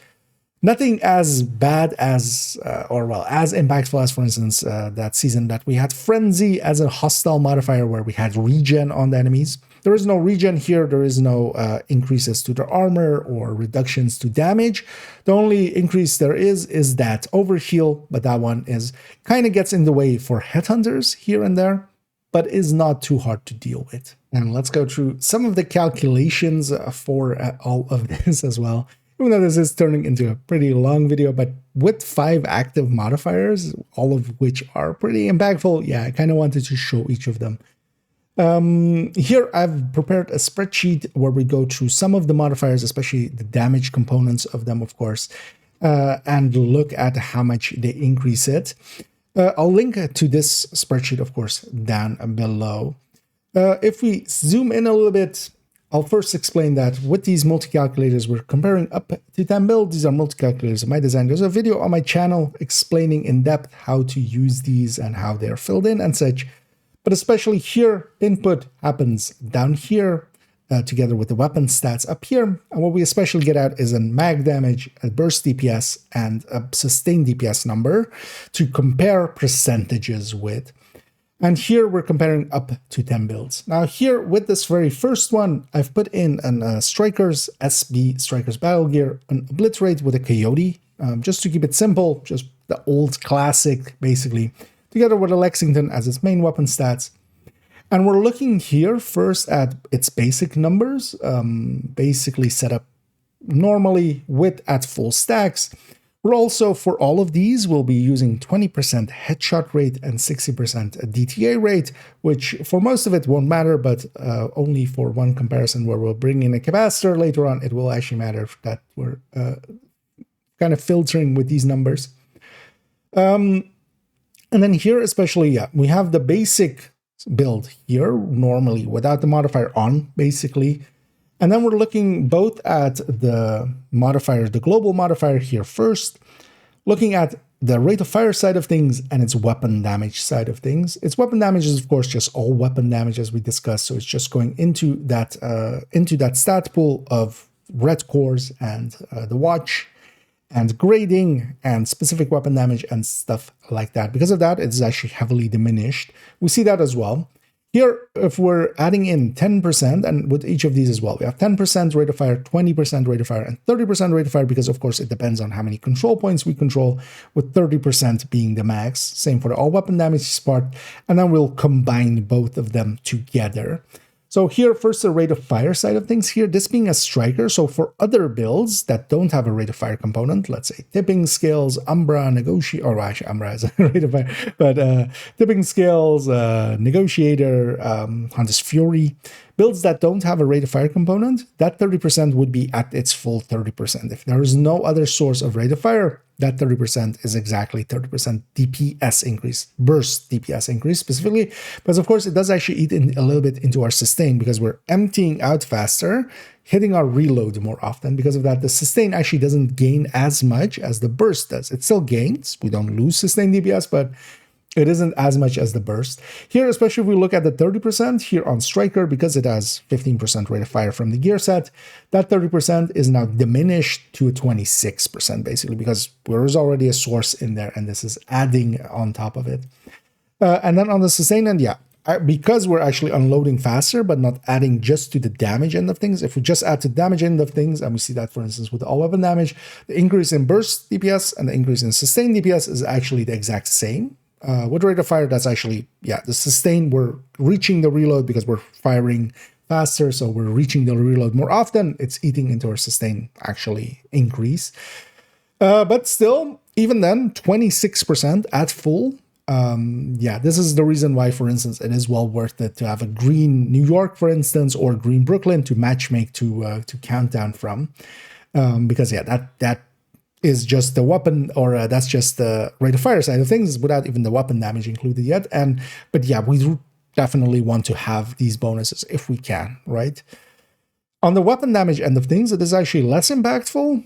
Nothing as bad as, as impactful as, for instance, that season that we had Frenzy as a hostile modifier where we had regen on the enemies. There is no regen here. There is no increases to their armor or reductions to damage. The only increase there is that overheal, but that one is kind of gets in the way for headhunters here and there, but is not too hard to deal with. And let's go through some of the calculations for all of this as well. Even though this is turning into a pretty long video, but with 5 active modifiers, all of which are pretty impactful, yeah, I kind of wanted to show each of them. Here I've prepared a spreadsheet where we go through some of the modifiers, especially the damage components of them, of course, and look at how much they increase it. I'll link to this spreadsheet, of course, down below. If we zoom in a little bit, I'll first explain that with these multi-calculators, we're comparing up to 10 builds. These are multi-calculators of my design. There's a video on my channel explaining in depth how to use these and how they're filled in and such. But especially here, input happens down here together with the weapon stats up here. And what we especially get out is a mag damage, a burst DPS, and a sustained DPS number to compare percentages with. And here we're comparing up to 10 builds. Now here with this very first one, I've put in an Strikers SB Strikers Battle Gear, an Obliterate with a Coyote, just to keep it simple, just the old classic basically, together with a Lexington as its main weapon stats. And we're looking here first at its basic numbers, basically set up normally with at full stacks. We're also, for all of these, we'll be using 20% headshot rate and 60% DTA rate, which for most of it won't matter, but only for one comparison where we'll bring in a capacitor later on, it will actually matter that we're kind of filtering with these numbers. And then here especially, yeah, we have the basic build here, normally without the modifier on, basically. And then we're looking both at the modifier, the global modifier here first, looking at the rate of fire side of things and its weapon damage side of things. Its weapon damage is, of course, just all weapon damage as we discussed. So it's just going into that stat pool of red cores and the watch and grading and specific weapon damage and stuff like that. Because of that, it's actually heavily diminished. We see that as well. Here, if we're adding in 10%, and with each of these as well, we have 10% rate of fire, 20% rate of fire, and 30% rate of fire, because of course it depends on how many control points we control, with 30% being the max. Same for the all weapon damage part, and then we'll combine both of them together. So here, first the rate of fire side of things here, this being a striker. So for other builds that don't have a rate of fire component, let's say tipping scales, Umbra, Negotiator, or actually Umbra is a rate of fire, but tipping scales, Negotiator, Hunter's Fury, builds that don't have a rate of fire component, that 30% would be at its full 30%. If there is no other source of rate of fire, that 30% is exactly 30% DPS increase, burst DPS increase specifically, because of course it does actually eat in a little bit into our sustain because we're emptying out faster, hitting our reload more often. Because of that, the sustain actually doesn't gain as much as the burst does. It still gains, we don't lose sustain DPS, but it isn't as much as the burst. Here, especially if we look at the 30% here on Striker, because it has 15% rate of fire from the gear set, that 30% is now diminished to a 26% basically, because there is already a source in there and this is adding on top of it. And then on the sustain end, yeah, because we're actually unloading faster, but not adding just to the damage end of things. If we just add to damage end of things, and we see that, for instance, with all weapon damage, the increase in burst DPS and the increase in sustain DPS is actually the exact same. With rate of fire, that's actually, yeah, the sustain, we're reaching the reload because we're firing faster, so we're reaching the reload more often. It's eating into our sustain actually increase. But still, even then, 26% at full yeah, this is the reason why, for instance, it is well worth it to have a green New York, for instance, or green Brooklyn to matchmake to countdown from, because yeah, that is just the weapon, or that's just the rate of fire side of things without even the weapon damage included yet. But yeah, we do definitely want to have these bonuses if we can, right? On the weapon damage end of things, it is actually less impactful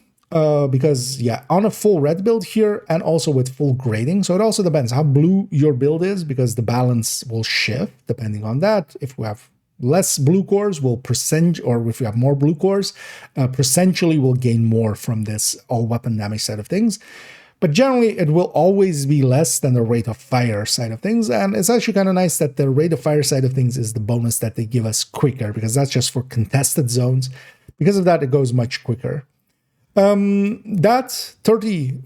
because, yeah, on a full red build here and also with full grading. So it also depends how blue your build is, because the balance will shift depending on that. If we have less blue cores, we'll percent, or if we have more blue cores, percentually we'll gain more from this all weapon damage side of things. But generally, it will always be less than the rate of fire side of things. And it's actually kind of nice that the rate of fire side of things is the bonus that they give us quicker, because that's just for contested zones. Because of that, it goes much quicker. That 30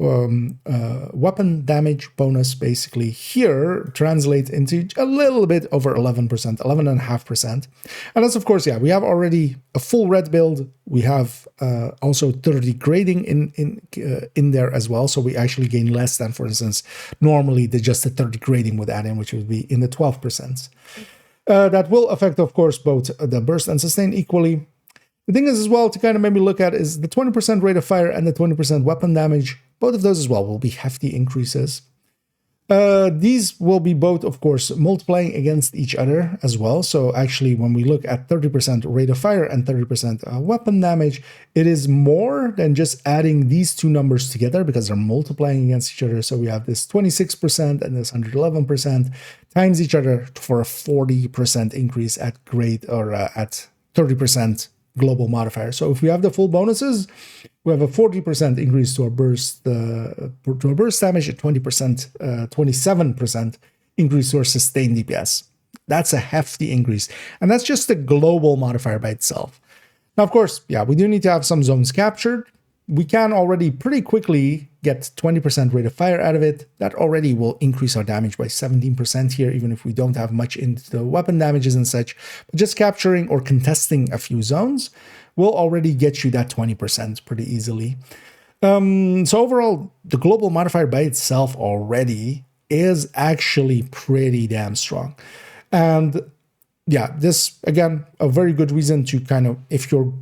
weapon damage bonus basically here translates into a little bit over 11%, 11.5%. And that's, of course, yeah, we have already a full red build. We have also 30 grading in there as well. So we actually gain less than, for instance, normally just the 30 grading would add in, which would be in the 12%. That will affect, of course, both the burst and sustain equally. The thing is as well to kind of maybe look at is the 20% rate of fire and the 20% weapon damage. Both of those as well will be hefty increases. These will be both, of course, multiplying against each other as well. So actually, when we look at 30% rate of fire and 30% weapon damage, it is more than just adding these two numbers together because they're multiplying against each other. So we have this 26% and this 111% times each other for a 40% increase at grade, or at 30% global modifier. So if we have the full bonuses, we have a 40% increase to our burst damage, a 27% increase to our sustained DPS. That's a hefty increase. And that's just the global modifier by itself. Now, of course, yeah, we do need to have some zones captured. We can already pretty quickly get 20% rate of fire out of it. That already will increase our damage by 17% here, even if we don't have much into the weapon damages and such. But just capturing or contesting a few zones will already get you that 20% pretty easily. So overall, the global modifier by itself already is actually pretty damn strong. And yeah, this, again, a very good reason to kind of, if you're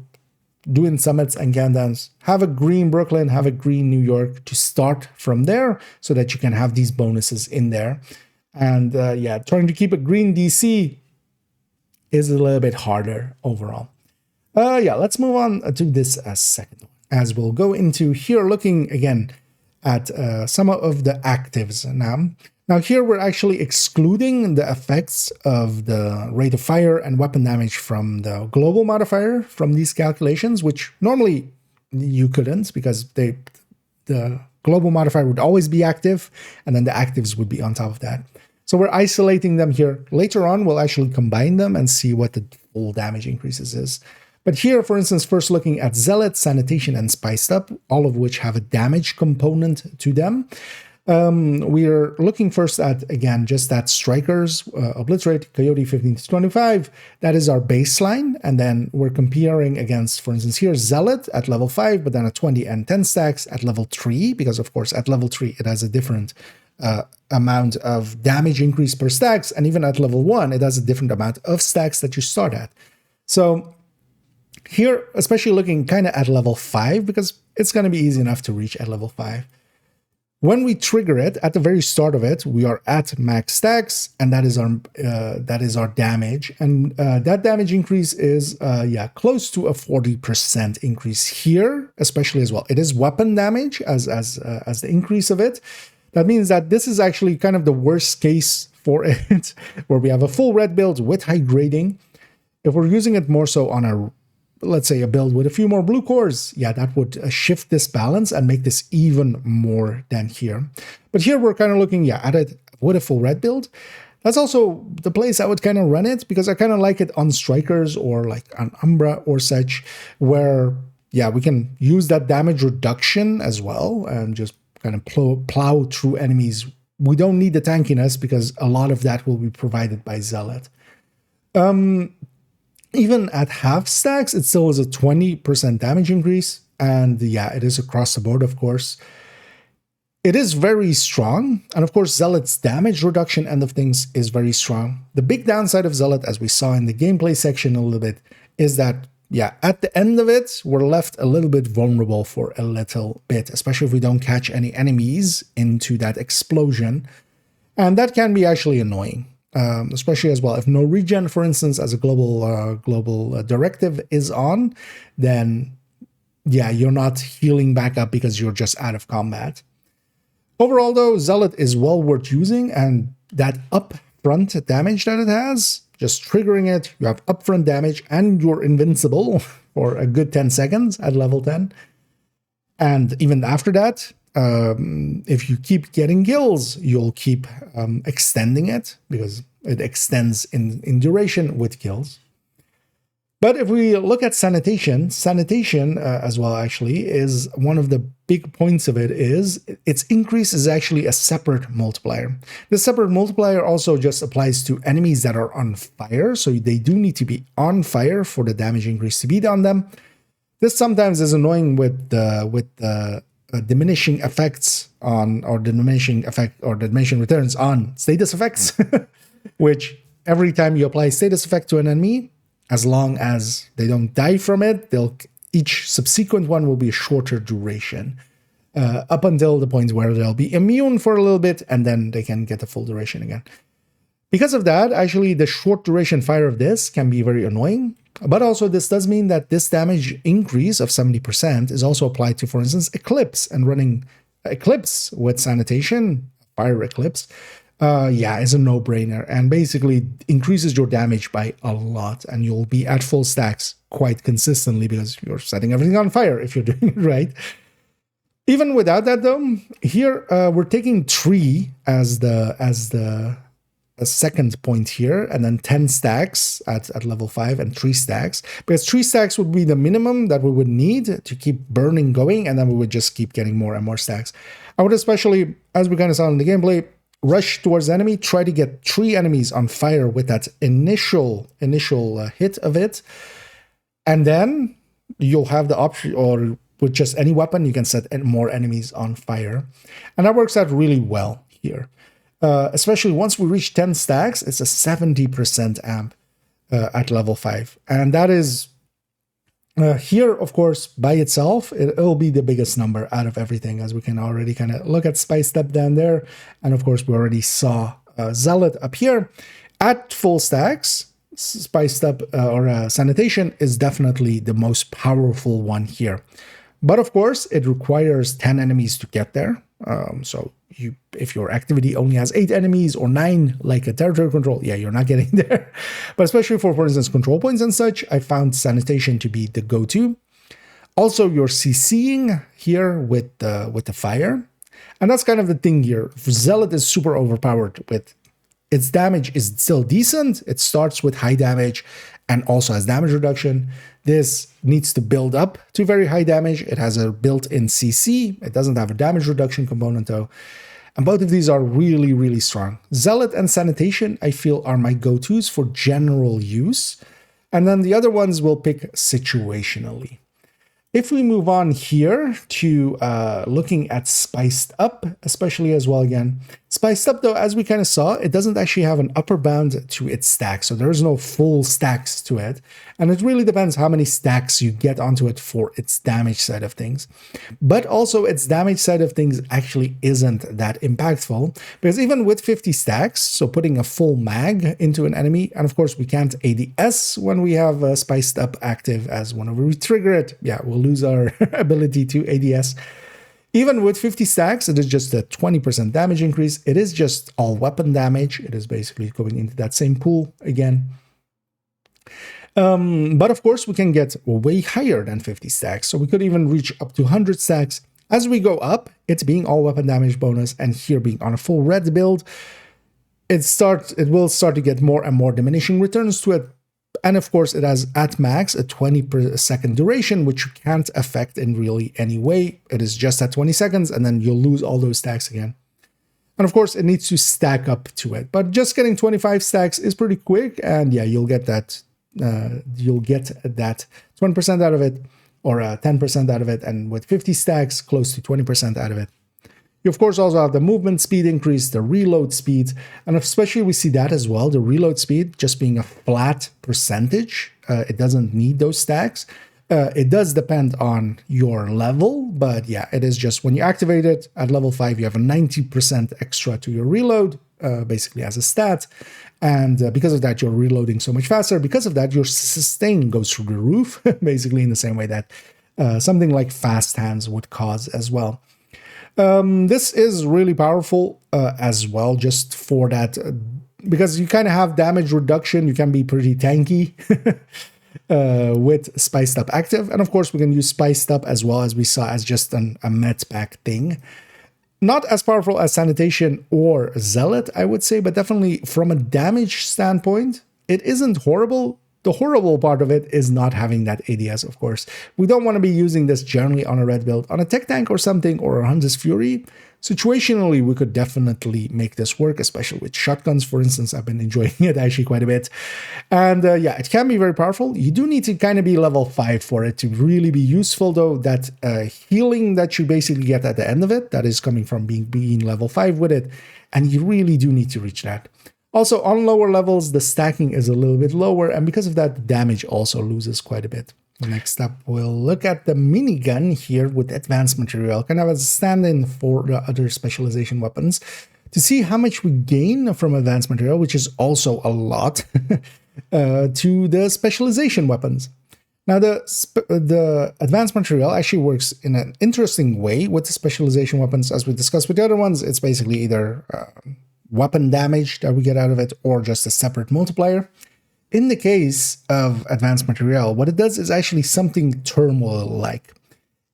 doing summits and countdowns, have a green Brooklyn, have a green New York to start from there so that you can have these bonuses in there. And yeah, trying to keep a green DC is a little bit harder overall. Yeah, let's move on to this second one, as we'll go into here looking again at some of the actives now. Now here we're actually excluding the effects of the rate of fire and weapon damage from the global modifier from these calculations, which normally you couldn't, because the global modifier would always be active and then the actives would be on top of that. So we're isolating them here. Later on, we'll actually combine them and see what the full damage increases is. But here, for instance, first looking at Zealot, Sanitation, and Spiced Up, all of which have a damage component to them. We are looking first at, again, just that Strikers, Obliterate, Coyote 15 to 25. That is our baseline. And then we're comparing against, for instance, here, Zealot at level 5, but then at 20 and 10 stacks at level 3, because, of course, at level 3, it has a different amount of damage increase per stacks. And even at level 1, it has a different amount of stacks that you start at. So here, especially looking kind of at level 5, because it's going to be easy enough to reach at level 5. When we trigger it, at the very start of it, we are at max stacks, and that is our damage. And that damage increase is, yeah, close to a 40% increase here, especially as well. It is weapon damage as the increase of it. That means that this is actually kind of the worst case for it, where we have a full red build with high grading. If we're using it more so on a, let's say, a build with a few more blue cores, yeah, that would shift this balance and make this even more than here. But here we're kind of looking, yeah, at it with a full red build. That's also the place I would kind of run it, because I kind of like it on Strikers or like on Umbra or such, where, yeah, we can use that damage reduction as well and just kind of plow through enemies. We don't need the tankiness because a lot of that will be provided by Zealot. Even at half stacks, it still is a 20% damage increase. And yeah, it is across the board, of course. It is very strong, and of course Zealot's damage reduction end of things is very strong. The big downside of Zealot, as we saw in the gameplay section a little bit, is that, yeah, at the end of it, we're left a little bit vulnerable for a little bit, especially if we don't catch any enemies into that explosion, and that can be actually annoying. Especially as well, if no regen, for instance, as a global directive is on, then yeah, you're not healing back up because you're just out of combat. Overall, though, Zealot is well worth using, and that upfront damage that it has, just triggering it, you have upfront damage, and you're invincible for a good 10 seconds at level 10. And even after that, if you keep getting kills, you'll keep extending it, because it extends in duration with kills. But if we look at Sanitation as well, actually, is one of the big points of it is its increase is actually a separate multiplier. This separate multiplier also just applies to enemies that are on fire, so they do need to be on fire for the damage increase to be on them. This sometimes is annoying with the diminishing effects on, or diminishing returns on status effects, which every time you apply status effect to an enemy, as long as they don't die from it, each subsequent one will be a shorter duration, up until the point where they'll be immune for a little bit, and then they can get the full duration again. Because of that, actually, the short duration fire of this can be very annoying. But also, this does mean that this damage increase of 70% is also applied to, for instance, Eclipse, and running Eclipse with Sanitation, Fire Eclipse, yeah, is a no-brainer, and basically increases your damage by a lot, and you'll be at full stacks quite consistently because you're setting everything on fire if you're doing it right. Even without that, though, here we're taking 3 as the second point here, and then 10 stacks at level 5 and 3 stacks, because 3 stacks would be the minimum that we would need to keep burning going, and then we would just keep getting more and more stacks. I would especially, as we kind of saw in the gameplay, rush towards the enemy, try to get 3 enemies on fire with that initial hit of it, and then you'll have the option, or with just any weapon, you can set more enemies on fire, and that works out really well here. Especially once we reach 10 stacks, it's a 70% amp at level 5. And that is, here, of course, by itself, it'll be the biggest number out of everything, as we can already kind of look at Spiced Up down there. And of course, we already saw Zealot up here. At full stacks, Spiced Up or Sanitation is definitely the most powerful one here. But of course, it requires 10 enemies to get there. So if your activity only has 8 enemies or 9, like a territory control, yeah, you're not getting there. But especially for instance, control points and such, I found Sanitation to be the go-to. Also, you're CCing here with the fire. And that's kind of the thing here. Zealot is super overpowered with its damage is still decent. It starts with high damage and also has damage reduction. This needs to build up to very high damage. It has a built-in CC. It doesn't have a damage reduction component though. And both of these are really, really strong. Zealot and Sanitation, I feel, are my go-tos for general use. And then the other ones we'll pick situationally. If we move on here to looking at Spiced Up, especially as well again. Spiced Up, though, as we kind of saw, it doesn't actually have an upper bound to its stack. So there is no full stacks to it. And it really depends how many stacks you get onto it for its damage side of things. But also its damage side of things actually isn't that impactful. Because even with 50 stacks, so putting a full mag into an enemy, and of course we can't ADS when we have Spiced Up active, as whenever we trigger it, yeah, we'll lose our ability to ADS. Even with 50 stacks, it is just a 20% damage increase. It is just all weapon damage. It is basically going into that same pool again. But of course, we can get way higher than 50 stacks. So we could even reach up to 100 stacks. As we go up, it's being all weapon damage bonus, and here being on a full red build, it will start to get more and more diminishing returns to it. And of course, it has at max a 20-second duration, which you can't affect in really any way. It is just at 20 seconds, and then you'll lose all those stacks again. And of course, it needs to stack up to it. But just getting 25 stacks is pretty quick, and yeah, you'll get that 20% out of it, or 10% out of it, and with 50 stacks, close to 20% out of it. You, of course, also have the movement speed increase, the reload speed, and especially we see that as well, the reload speed just being a flat percentage. It doesn't need those stacks. It does depend on your level, but yeah, it is just when you activate it at level 5, you have a 90% extra to your reload, basically as a stat. And because of that, you're reloading so much faster. Because of that, your sustain goes through the roof, basically in the same way that something like fast hands would cause as well. This is really powerful as well, just for that, because you kind of have damage reduction. You can be pretty tanky with Spiced Up active. And of course, we can use Spiced Up as well, as we saw, as just a med pack thing. Not as powerful as Sanitation or Zealot, I would say, but definitely from a damage standpoint, it isn't horrible. The horrible part of it is not having that ADS, of course. We don't want to be using this generally on a red build. On a tech tank or something, or a Hunter's Fury, situationally, we could definitely make this work, especially with shotguns, for instance. I've been enjoying it actually quite a bit. And yeah, it can be very powerful. You do need to kind of be level 5 for it to really be useful, though. That healing that you basically get at the end of it, that is coming from being level 5 with it. And you really do need to reach that. Also, on lower levels, the stacking is a little bit lower, and because of that, the damage also loses quite a bit. Next up, we'll look at the minigun here with Advanced Materiel, kind of as a stand-in for the other specialization weapons, to see how much we gain from Advanced Materiel, which is also a lot, to the specialization weapons. Now, the Advanced Materiel actually works in an interesting way with the specialization weapons. As we discussed with the other ones, it's basically either weapon damage that we get out of it, or just a separate multiplier. In the case of Advanced Materiel, what it does is actually something turmoil-like.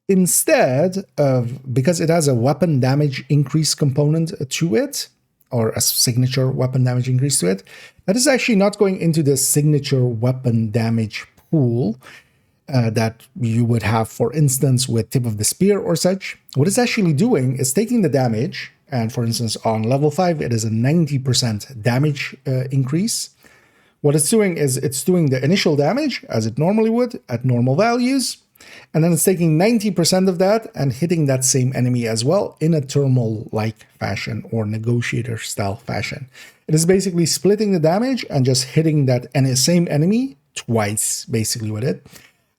Instead of, because it has a weapon damage increase component to it, or a signature weapon damage increase to it, that is actually not going into the signature weapon damage pool that you would have, for instance, with Tip of the Spear or such. What it's actually doing is taking the damage, and for instance, on level 5, it is a 90% damage increase. What it's doing is it's doing the initial damage as it normally would at normal values. And then it's taking 90% of that and hitting that same enemy as well in a turmoil-like fashion or negotiator-style fashion. It is basically splitting the damage and just hitting that same enemy twice, basically, with it.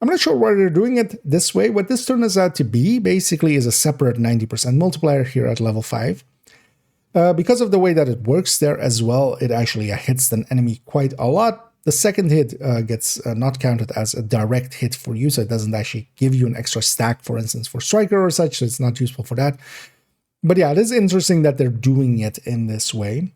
I'm not sure why they're doing it this way. What this turns out to be, basically, is a separate 90% multiplier here at level 5. Because of the way that it works there as well, it actually hits an enemy quite a lot. The second hit gets not counted as a direct hit for you, so it doesn't actually give you an extra stack, for instance, for Striker or such, so it's not useful for that. But yeah, it is interesting that they're doing it in this way.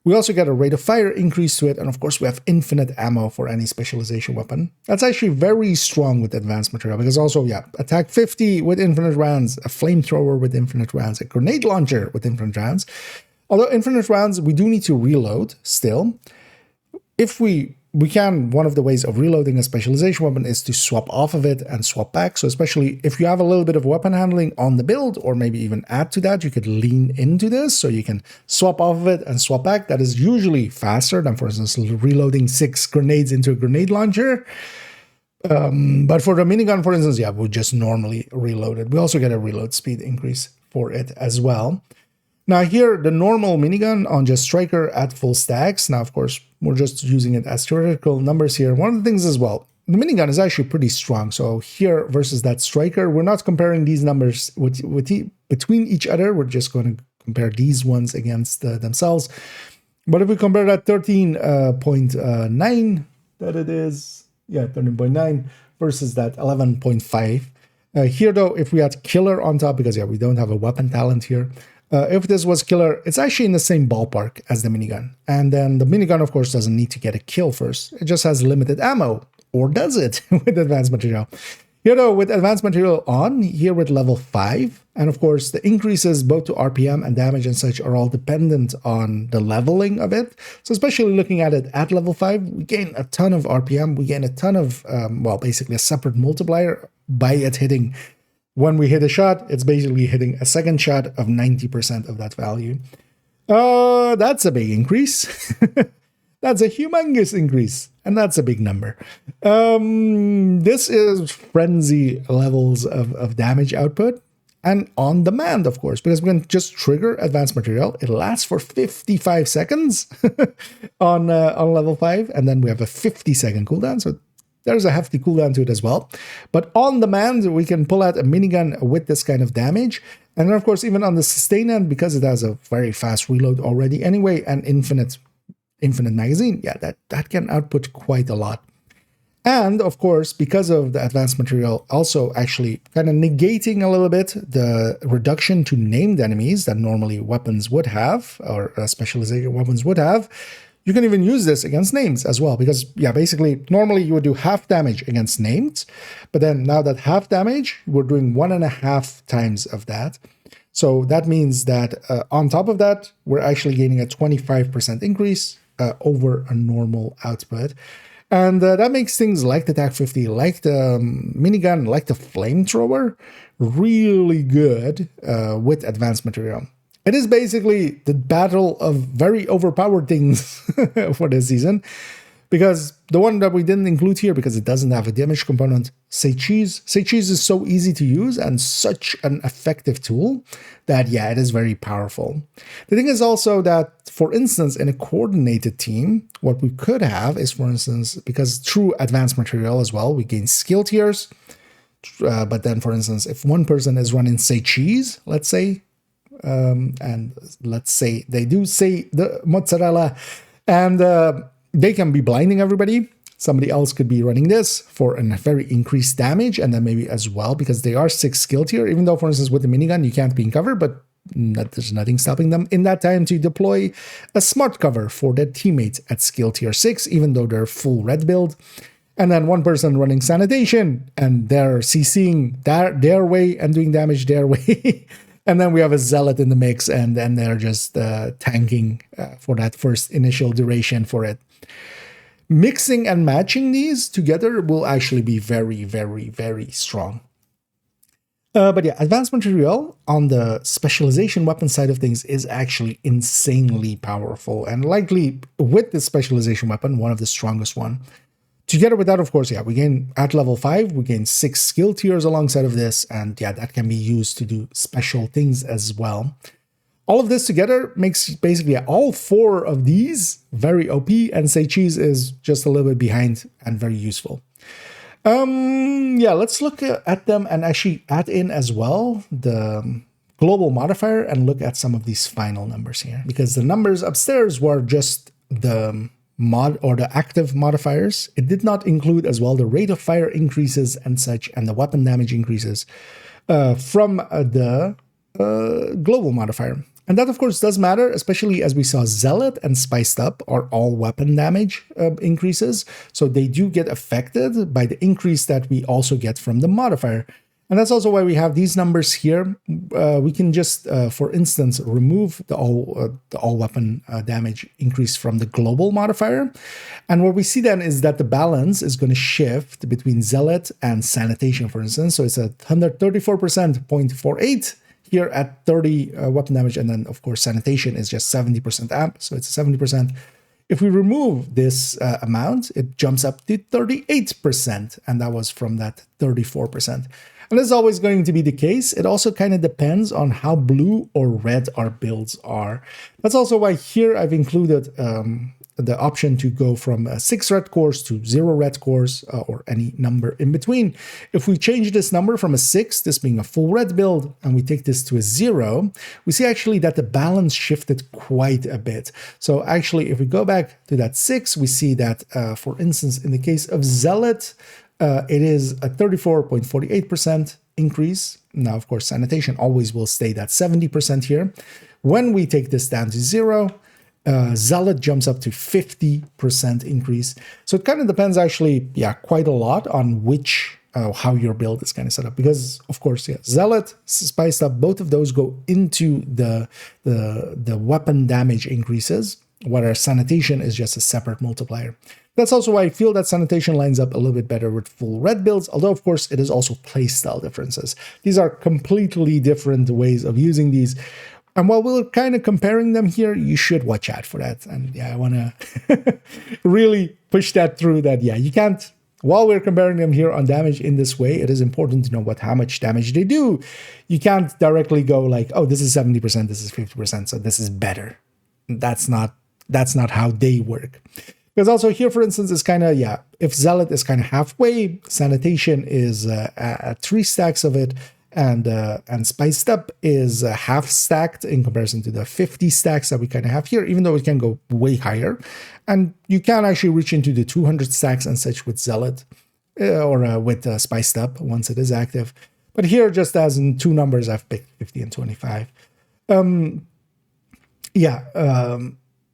We also get a rate of fire increase to it, and of course we have infinite ammo for any specialization weapon. That's actually very strong with Advanced Materiel, because also, yeah, attack 50 with infinite rounds, a flamethrower with infinite rounds, a grenade launcher with infinite rounds. Although infinite rounds, we do need to reload still. If we can, one of the ways of reloading a specialization weapon is to swap off of it and swap back. So especially if you have a little bit of weapon handling on the build, or maybe even add to that, you could lean into this. So you can swap off of it and swap back. That is usually faster than, for instance, reloading 6 grenades into a grenade launcher. But for the minigun, for instance, yeah, we just normally reload it. We also get a reload speed increase for it as well. Now here, the normal minigun on just Striker at full stacks. Now, of course, we're just using it as theoretical numbers here. One of the things as well, the minigun is actually pretty strong. So here versus that Striker, we're not comparing these numbers between each other. We're just going to compare these ones against themselves. But if we compare that 13.9 that it is, yeah, 13.9 versus that 11.5. Here, though, if we had Killer on top, because, yeah, we don't have a weapon talent here. If this was Killer, it's actually in the same ballpark as the minigun. And then the minigun, of course, doesn't need to get a kill first. It just has limited ammo. Or does it with Advanced Materiel? Here, though, with Advanced Materiel on, here with level 5, and of course, the increases both to RPM and damage and such are all dependent on the leveling of it. So especially looking at it at level 5, we gain a ton of RPM. We gain a ton of, well, basically a separate multiplier by it hitting. When we hit a shot, it's basically hitting a second shot of 90% of that value. That's a big increase. That's a humongous increase, and that's a big number. This is frenzy levels of damage output. and on demand, of course, because we can just trigger Advanced Materiel. It lasts for 55 seconds on level 5, and then we have a 50-second cooldown, so there's a hefty cooldown to it as well. But on demand, we can pull out a minigun with this kind of damage. And then, of course, even on the sustain end, because it has a very fast reload already anyway, and infinite magazine, yeah, that can output quite a lot. And, of course, because of the Advanced Materiel also actually kind of negating a little bit the reduction to named enemies that normally weapons would have, or specialization weapons would have, you can even use this against names as well, because, yeah, basically, normally you would do half damage against names, but then now that half damage, we're doing 1.5 times of that. So that means that on top of that, we're actually gaining a 25% increase over a normal output. And that makes things like the TAC-50, like the minigun, like the flamethrower, really good with Advanced Materiel. It is basically the battle of very overpowered things for this season, because the one that we didn't include here, because it doesn't have a damage component, Say Cheese. Say Cheese is so easy to use and such an effective tool that, yeah, it is very powerful. The thing is also that, for instance, in a coordinated team, what we could have is, for instance, because through Advanced Materiel as well, we gain skill tiers. But then, for instance, if one person is running Say Cheese, let's say, and let's say they do say the mozzarella, and they can be blinding everybody. Somebody else could be running this for a very increased damage, and then maybe as well, because they are 6 skill tier, even though, for instance, with the minigun, you can't be in cover, but there's nothing stopping them in that time to deploy a smart cover for their teammates at skill tier 6, even though they're full red build. And then one person running Sanitation, and they're CCing their way and doing damage their way. And then we have a Zealot in the mix, and then they're just tanking for that first initial duration for it. Mixing and matching these together will actually be very, very, very strong. But yeah, Advanced Materiel on the specialization weapon side of things is actually insanely powerful, and likely with this specialization weapon, one of the strongest one. Together with that, of course, yeah, we gain at level 5, we gain 6 skill tiers alongside of this, and yeah, that can be used to do special things as well. All of this together makes basically all 4 of these very OP, and Say Cheese is just a little bit behind and very useful. Yeah, let's look at them and actually add in as well the global modifier and look at some of these final numbers here, because the numbers upstairs were just the mod or the active modifiers. It did not include as well the rate of fire increases and such, and the weapon damage increases from the global modifier. And that, of course, does matter, especially as we saw Zealot and Spiced Up are all weapon damage increases. So they do get affected by the increase that we also get from the modifier. And that's also why we have these numbers here. We can just, for instance, remove the all weapon damage increase from the global modifier. And what we see then is that the balance is going to shift between Zealot and Sanitation, for instance. So it's a 134% 0.48 here at 30 weapon damage. And then, of course, Sanitation is just 70% amp. So it's 70%. If we remove this amount, it jumps up to 38%. And that was from that 34%. And this is always going to be the case. It also kind of depends on how blue or red our builds are. That's also why here I've included the option to go from 6 red cores to 0 red cores, or any number in between. If we change this number from a 6, this being a full red build, and we take this to a 0, we see actually that the balance shifted quite a bit. So actually, if we go back to that 6, we see that, for instance, in the case of Zealot, it is a 34.48% increase. Now, of course, Sanitation always will stay that 70% here. When we take this down to 0, Zealot jumps up to 50% increase. So it kind of depends actually, yeah, quite a lot on which, how your build is kind of set up. Because, of course, yeah, Zealot, Spiced Up, both of those go into the weapon damage increases, whereas Sanitation is just a separate multiplier. That's also why I feel that Sanitation lines up a little bit better with full red builds, although, of course, it is also playstyle differences. These are completely different ways of using these. And while we're kind of comparing them here, you should watch out for that. And yeah, I want to really push that through that. Yeah, you can't while we're comparing them here on damage in this way, it is important to know how much damage they do. You can't directly go like, oh, this is 70%, this is 50%, so this is better. That's not how they work. Because also here, for instance, is kind of, if Zealot is kind of halfway, Sanitation is 3 stacks of it, and Spiced Up is half stacked in comparison to the 50 stacks that we kind of have here, even though it can go way higher. And you can actually reach into the 200 stacks and such with Zealot, or with Spiced Up once it is active. But here, just as in 2 numbers, I've picked 50 and 25.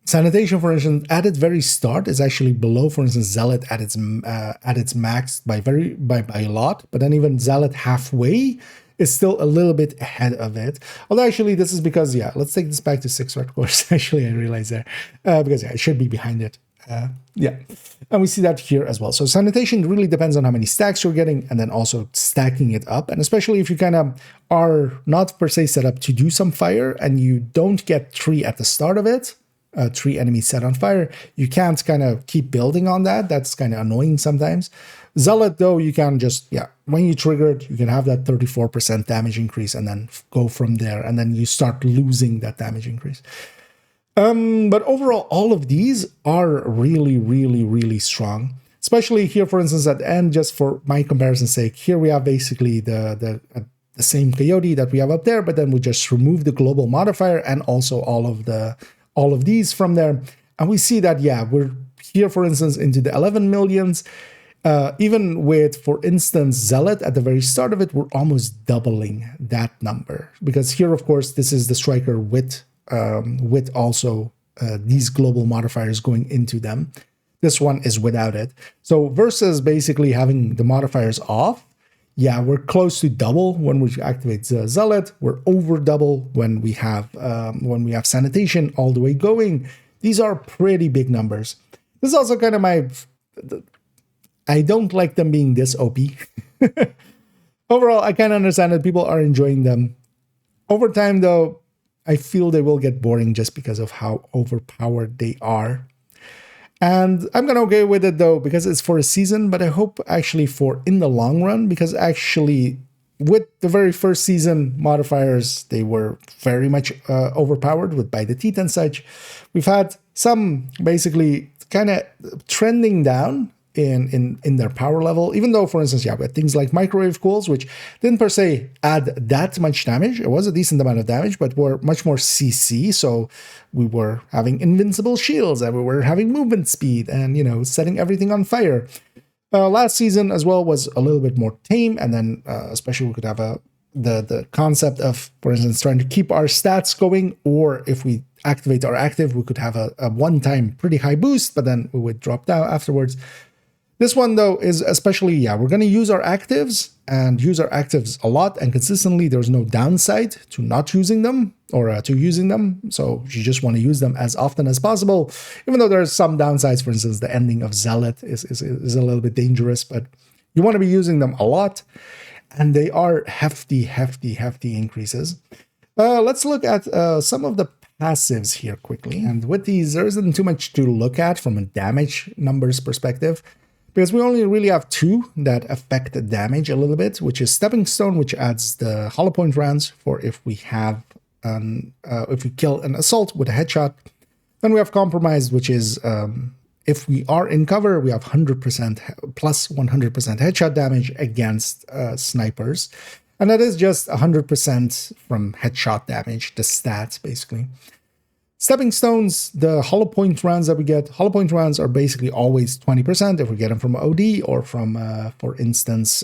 Sanitation, for instance, at its very start is actually below, for instance, Zealot at its max by a lot. But then even Zealot halfway is still a little bit ahead of it. Although actually this is because, let's take this back to 6 red cores. Actually, I realized there, because it should be behind it. And we see that here as well. So Sanitation really depends on how many stacks you're getting, and then also stacking it up. And especially if you kind of are not per se set up to do some fire and you don't get 3 at the start of it, 3 enemies set on fire, you can't kind of keep building on that. That's kind of annoying sometimes. Zealot, though, you can just, when you trigger it, you can have that 34% damage increase and then go from there. And then you start losing that damage increase. But overall, all of these are really, really, really strong. Especially here, for instance, at the end, just for my comparison's sake, here we have basically the same coyote that we have up there, but then we just remove the global modifier and also all of these from there. And we see that, we're here, for instance, into the 11 millions. Even with, for instance, Zealot at the very start of it, we're almost doubling that number. Because here, of course, this is the striker with also these global modifiers going into them. This one is without it. So versus basically having the modifiers off, we're close to double when we activate Zealot. We're over double when we have Sanitation all the way going. These are pretty big numbers. This is also kind of I don't like them being this OP. Overall, I kind of understand that people are enjoying them. Over time, though, I feel they will get boring just because of how overpowered they are. And I'm going to go with it, though, because it's for a season, but I hope actually for in the long run, because actually with the very first season modifiers, they were very much overpowered with by the teeth and such. We've had some basically kind of trending down in their power level, even though, for instance, we had things like microwave cools, which didn't per se add that much damage. It was a decent amount of damage, but were much more CC. So we were having invincible shields, and we were having movement speed, and setting everything on fire. Last season as well was a little bit more tame, and then especially we could have the concept of, for instance, trying to keep our stats going, or if we activate our active, we could have a one-time pretty high boost, but then we would drop down afterwards. This one, though, is especially, we're going to use our actives and use our actives a lot and consistently. There's no downside to not using them or to using them. So you just want to use them as often as possible, even though there's some downsides. For instance, the ending of Zealot is a little bit dangerous, but you want to be using them a lot. And they are hefty, hefty, hefty increases. Let's look at some of the passives here quickly. And with these, there isn't too much to look at from a damage numbers perspective, because we only really have 2 that affect the damage a little bit, which is Stepping Stone, which adds the hollow point rounds for if we have if we kill an assault with a headshot. Then we have Compromise, which is if we are in cover, we have 100% plus 100% headshot damage against snipers. And that is just 100% from headshot damage, the stats basically. Stepping Stones, the hollow point rounds that we get, hollow point rounds are basically always 20% if we get them from OD or from, for instance,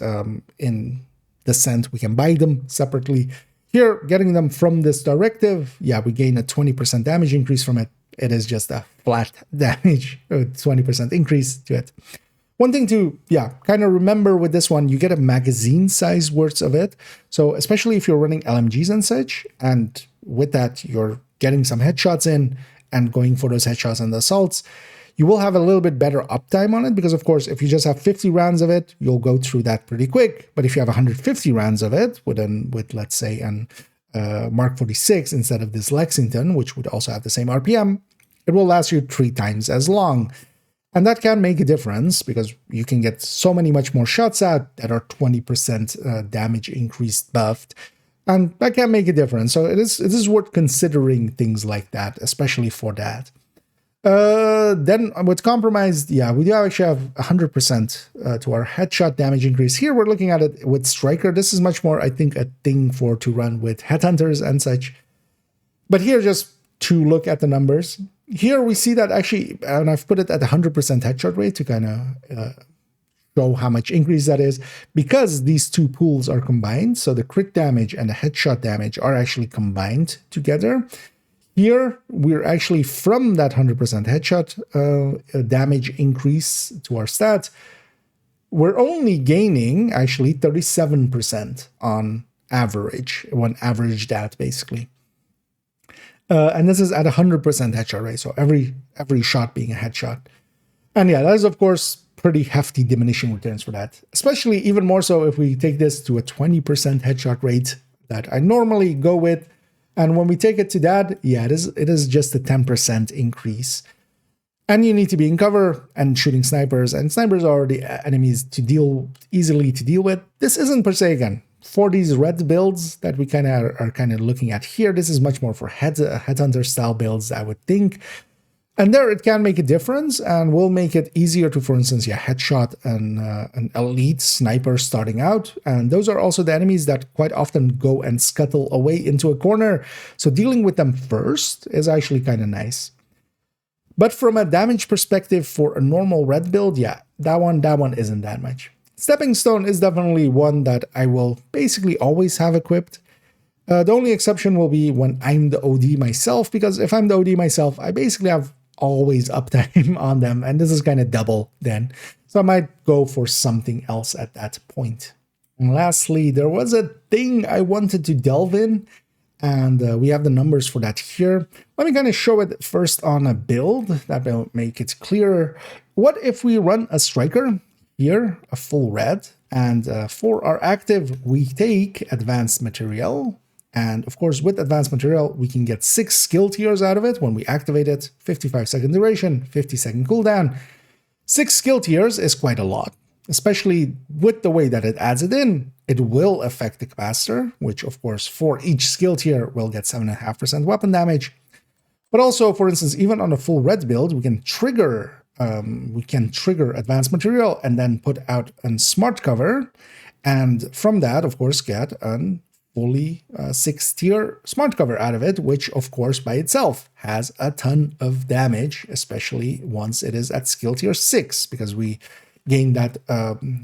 in Descent, we can buy them separately. Here, getting them from this directive, we gain a 20% damage increase from it. It is just a flat damage, 20% increase to it. One thing to, kind of remember with this one, you get a magazine size worth of it. So especially if you're running LMGs and such, and with that, you're getting some headshots in and going for those headshots and the assaults, you will have a little bit better uptime on it, because of course, if you just have 50 rounds of it, you'll go through that pretty quick. But if you have 150 rounds of it with let's say, an Mark 46 instead of this Lexington, which would also have the same RPM, it will last you 3 times as long. And that can make a difference because you can get so many much more shots out that are 20% damage increased buffed. And that can make a difference. So it is worth considering things like that, especially for that. Then with compromised, yeah, we do actually have 100% to our headshot damage increase. Here we're looking at it with Striker. This is much more, I think, a thing to run with Headhunters and such. But here, just to look at the numbers, here we see that actually, and I've put it at 100% headshot rate to kind of show how much increase that is, because these two pools are combined. So the crit damage and the headshot damage are actually combined together. Here, we're actually from that 100% headshot damage increase to our stat, we're only gaining actually 37% on average, when averaged that basically. And this is at 100% headshot rate, so every shot being a headshot. And yeah, that is, of course, pretty hefty diminishing returns for that, especially even more so if we take this to a 20% headshot rate that I normally go with. And when we take it to that, yeah, it is just a 10% increase. And you need to be in cover and shooting snipers, and snipers are the enemies easily to deal with. This isn't per se, again, for these red builds that we are kind of looking at here. This is much more for headhunter style builds, I would think. And there it can make a difference and will make it easier to, for instance, yeah, headshot an elite sniper starting out. And those are also the enemies that quite often go and scuttle away into a corner. So dealing with them first is actually kind of nice. But from a damage perspective for a normal red build, yeah, that one isn't that much. Stepping Stone is definitely one that I will basically always have equipped. The only exception will be when I'm the OD myself, because if I'm the OD myself, I basically have always uptime on them, and this is kind of double then. So I might go for something else at that point. And lastly, there was a thing I wanted to delve in, and we have the numbers for that here. Let me kind of show it first on a build. That will make it clearer. What if we run a Striker here, a full red, and for our active, we take Advanced Materiel. And of course, with Advanced Materiel, we can get 6 skill tiers out of it when we activate it. 55-second duration, 50-second cooldown. 6 skill tiers is quite a lot, especially with the way that it adds it in. It will affect the capacitor, which of course, for each skill tier, will get 7.5% weapon damage. But also, for instance, even on a full red build, we can trigger Advanced Materiel and then put out a smart cover. And from that, of course, get an fully 6-tier smart cover out of it, which of course by itself has a ton of damage, especially once it is at skill tier 6, because we gain that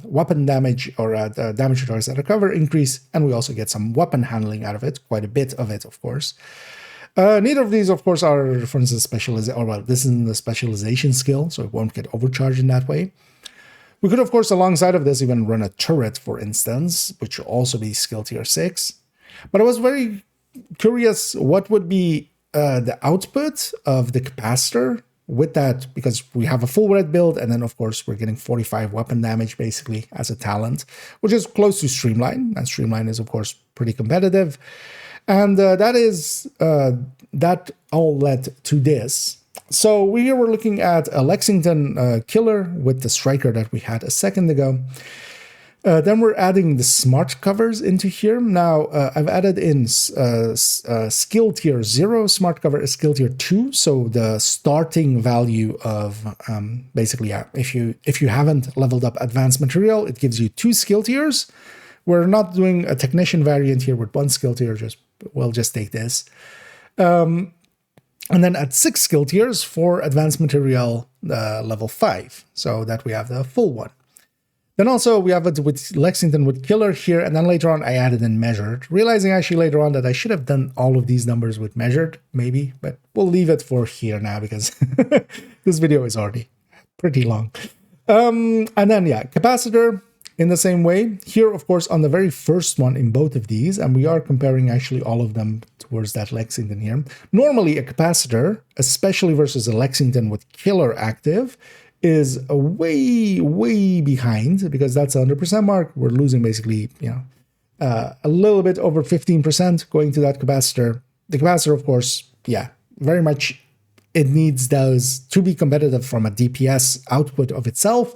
weapon damage or damage to targets at a cover increase, and we also get some weapon handling out of it, quite a bit of it, of course. Neither of these, of course, are, for instance, this isn't the specialization skill, so it won't get overcharged in that way. We could, of course, alongside of this, even run a turret, for instance, which will also be skill tier 6. But I was very curious what would be the output of the capacitor with that, because we have a full red build, and then, of course, we're getting 45 weapon damage, basically, as a talent, which is close to Streamline, and Streamline is, of course, pretty competitive. And that all led to this. So here we're looking at a Lexington killer with the Striker that we had a second ago. Then we're adding the smart covers into here. Now, I've added in skill tier 0. Smart cover is skill tier 2. So the starting value of, basically, yeah, if you haven't leveled up Advanced Materiel, it gives you 2 skill tiers. We're not doing a Technician variant here with 1 skill tier. We'll just take this. And then at 6 skill tiers for Advanced Materiel level 5, so that we have the full one. Then also we have it with Lexington with Killer here, and then later on I added in Measured, realizing actually later on that I should have done all of these numbers with Measured, maybe, but we'll leave it for here now because this video is already pretty long. And then, yeah, Capacitor in the same way. Here, of course, on the very first one in both of these, and we are comparing actually all of them towards that Lexington here. Normally, a capacitor, especially versus a Lexington with Killer active, is way, way behind, because that's a 100% mark. We're losing basically, a little bit over 15% going to that capacitor. The capacitor, of course, yeah, very much it needs those to be competitive from a DPS output of itself.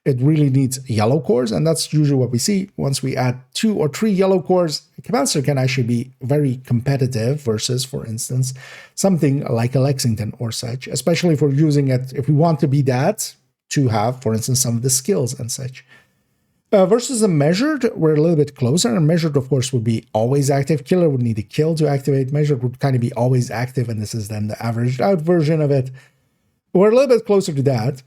It really needs yellow cores, and that's usually what we see. Once we add 2 or 3 yellow cores, a capacitor can actually be very competitive versus, for instance, something like a Lexington or such, especially if we're using it, if we want to be that, to have, for instance, some of the skills and such. Versus a measured, we're a little bit closer, and measured, of course, would be always active. Killer would need a kill to activate. Measured would kind of be always active, and this is then the averaged out version of it. We're a little bit closer to that.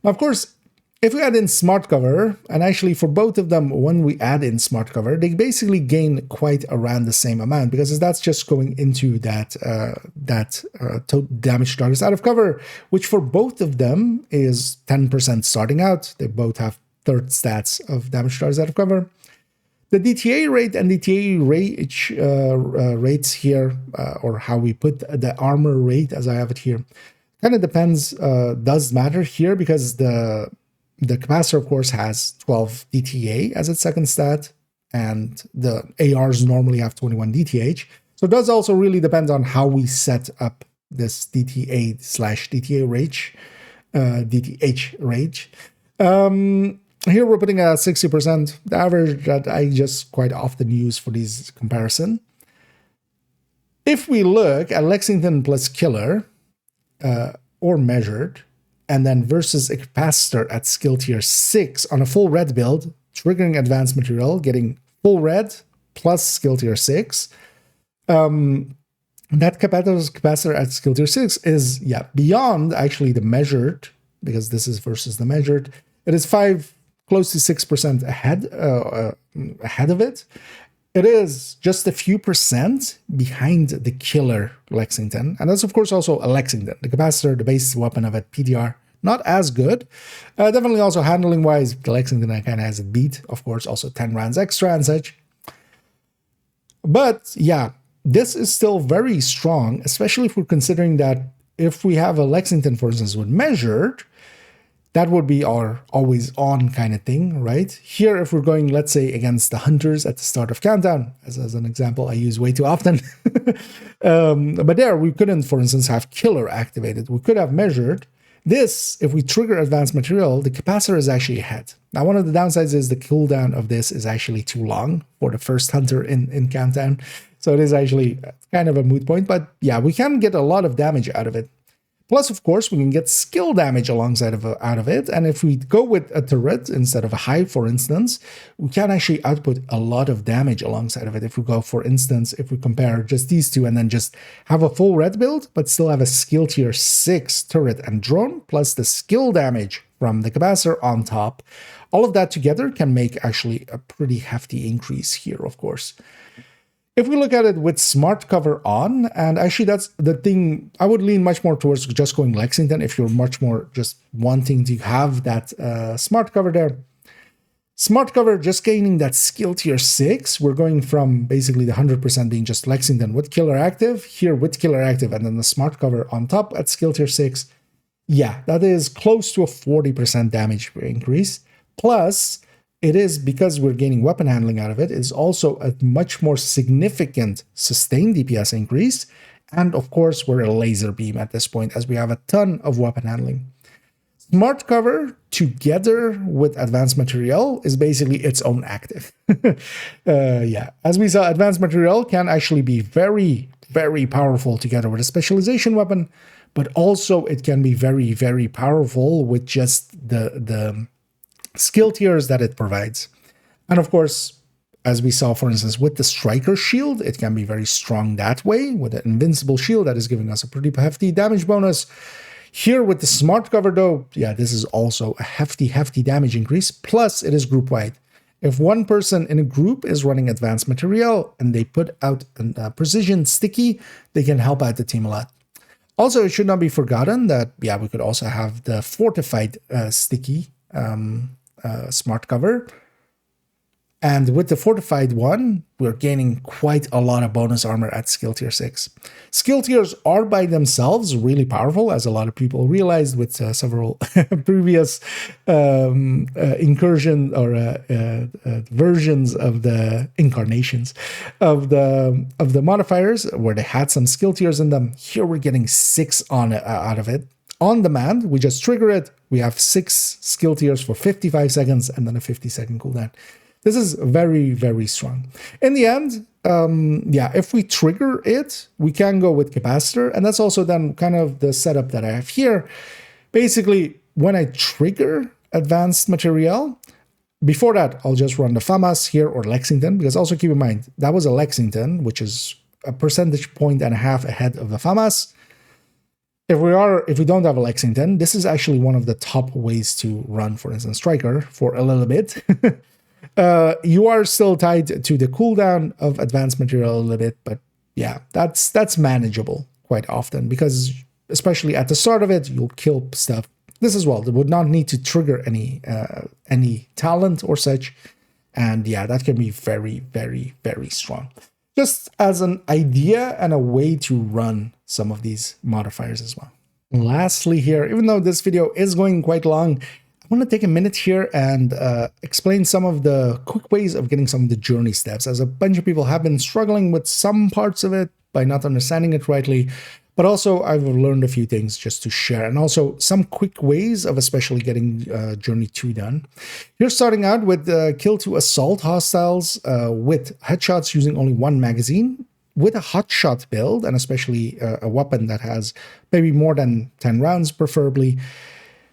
Now, of course, if we add in smart cover, and actually for both of them, when we add in smart cover, they basically gain quite around the same amount, because that's just going into that damage targets out of cover, which for both of them is 10% starting out. They both have third stats of damage targets out of cover. The DTA rate and DTA rates here, or how we put the armor rate as I have it here, kind of depends, does matter here, because the capacitor, of course, has 12 DTA as its second stat, and the ARs normally have 21 DTH. So it does also really depend on how we set up this DTA/DTA range, DTH range. Here we're putting at 60%, the average that I just quite often use for these comparison. If we look at Lexington plus Killer, or measured, and then versus a capacitor at skill tier 6 on a full red build, triggering advanced material, getting full red plus skill tier 6, that capacitor at skill tier 6 is, beyond actually the measured, because this is versus the measured. It is close to 6% ahead of it. It is just a few percent behind the Killer Lexington. And that's, of course, also a Lexington. The capacitor, the base weapon of it, PDR, not as good. Definitely also handling-wise, the Lexington kind of has a beat. Of course, also 10 rounds extra and such. But, yeah, this is still very strong, especially if we're considering that if we have a Lexington, for instance, with measured, that would be our always-on kind of thing, right? Here, if we're going, let's say, against the Hunters at the start of Countdown, as an example I use way too often. But there, we couldn't, for instance, have Killer activated. We could have measured. This, if we trigger Advanced Material, the capacitor is actually ahead. Now, one of the downsides is the cooldown of this is actually too long for the first Hunter in Countdown. So it is actually kind of a moot point. But yeah, we can get a lot of damage out of it. Plus, of course, we can get skill damage alongside out of it. And if we go with a turret instead of a hive, for instance, we can actually output a lot of damage alongside of it. If we go, for instance, if we compare just these two and then just have a full red build, but still have a skill tier 6 turret and drone, plus the skill damage from the capacitor on top, all of that together can make actually a pretty hefty increase here, of course. If we look at it with smart cover on, and actually that's the thing, I would lean much more towards just going Lexington if you're much more just wanting to have that smart cover there. Smart cover, just gaining that skill tier 6, we're going from basically the 100% being just Lexington with Killer active, here with Killer active, and then the smart cover on top at skill tier 6. Yeah, that is close to a 40% damage increase. Plus, it is, because we're gaining weapon handling out of it, is also a much more significant sustained DPS increase. And of course, we're a laser beam at this point, as we have a ton of weapon handling. Smart cover together with advanced material is basically its own active. Yeah, as we saw, advanced material can actually be very, very powerful together with a specialization weapon, but also it can be very, very powerful with just the skill tiers that it provides. And of course, as we saw, for instance, with the striker shield, it can be very strong that way, with an invincible shield that is giving us a pretty hefty damage bonus. Here with the smart cover though, yeah, this is also a hefty damage increase, plus it is group wide. If one person in a group is running advanced material and they put out a precision sticky, they can help out the team a lot. Also, it should not be forgotten that, yeah, we could also have the fortified sticky smart cover. And with the fortified one, we're gaining quite a lot of bonus armor at skill tier 6. Skill tiers are by themselves really powerful, as a lot of people realized with several previous incursion or versions of the incarnations of the modifiers, where they had some skill tiers in them. Here we're getting 6 out of it. On demand, we just trigger it. We have 6 skill tiers for 55 seconds and then a 50-second cooldown. This is very, very strong. In the end, yeah, if we trigger it, we can go with capacitor. And that's also then kind of the setup that I have here. Basically, when I trigger advanced materiel, before that, I'll just run the FAMAS here or Lexington, because also keep in mind, that was a Lexington, which is a percentage point and a half ahead of the FAMAS. If we don't have a Lexington, this is actually one of the top ways to run, for instance, Striker for a little bit. You are still tied to the cooldown of advanced material a little bit, but yeah, that's manageable quite often, because especially at the start of it, you'll kill stuff. This as well, they would not need to trigger any talent or such, and yeah, that can be very, very, very strong. Just as an idea and a way to run some of these modifiers as well. Lastly here, even though this video is going quite long, I want to take a minute here and explain some of the quick ways of getting some of the journey steps, as a bunch of people have been struggling with some parts of it by not understanding it rightly. But also I've learned a few things just to share, and also some quick ways of especially getting Journey 2 done. You're starting out with kill to assault hostiles with headshots using only 1 magazine, with a hotshot build, and especially a weapon that has maybe more than 10 rounds preferably.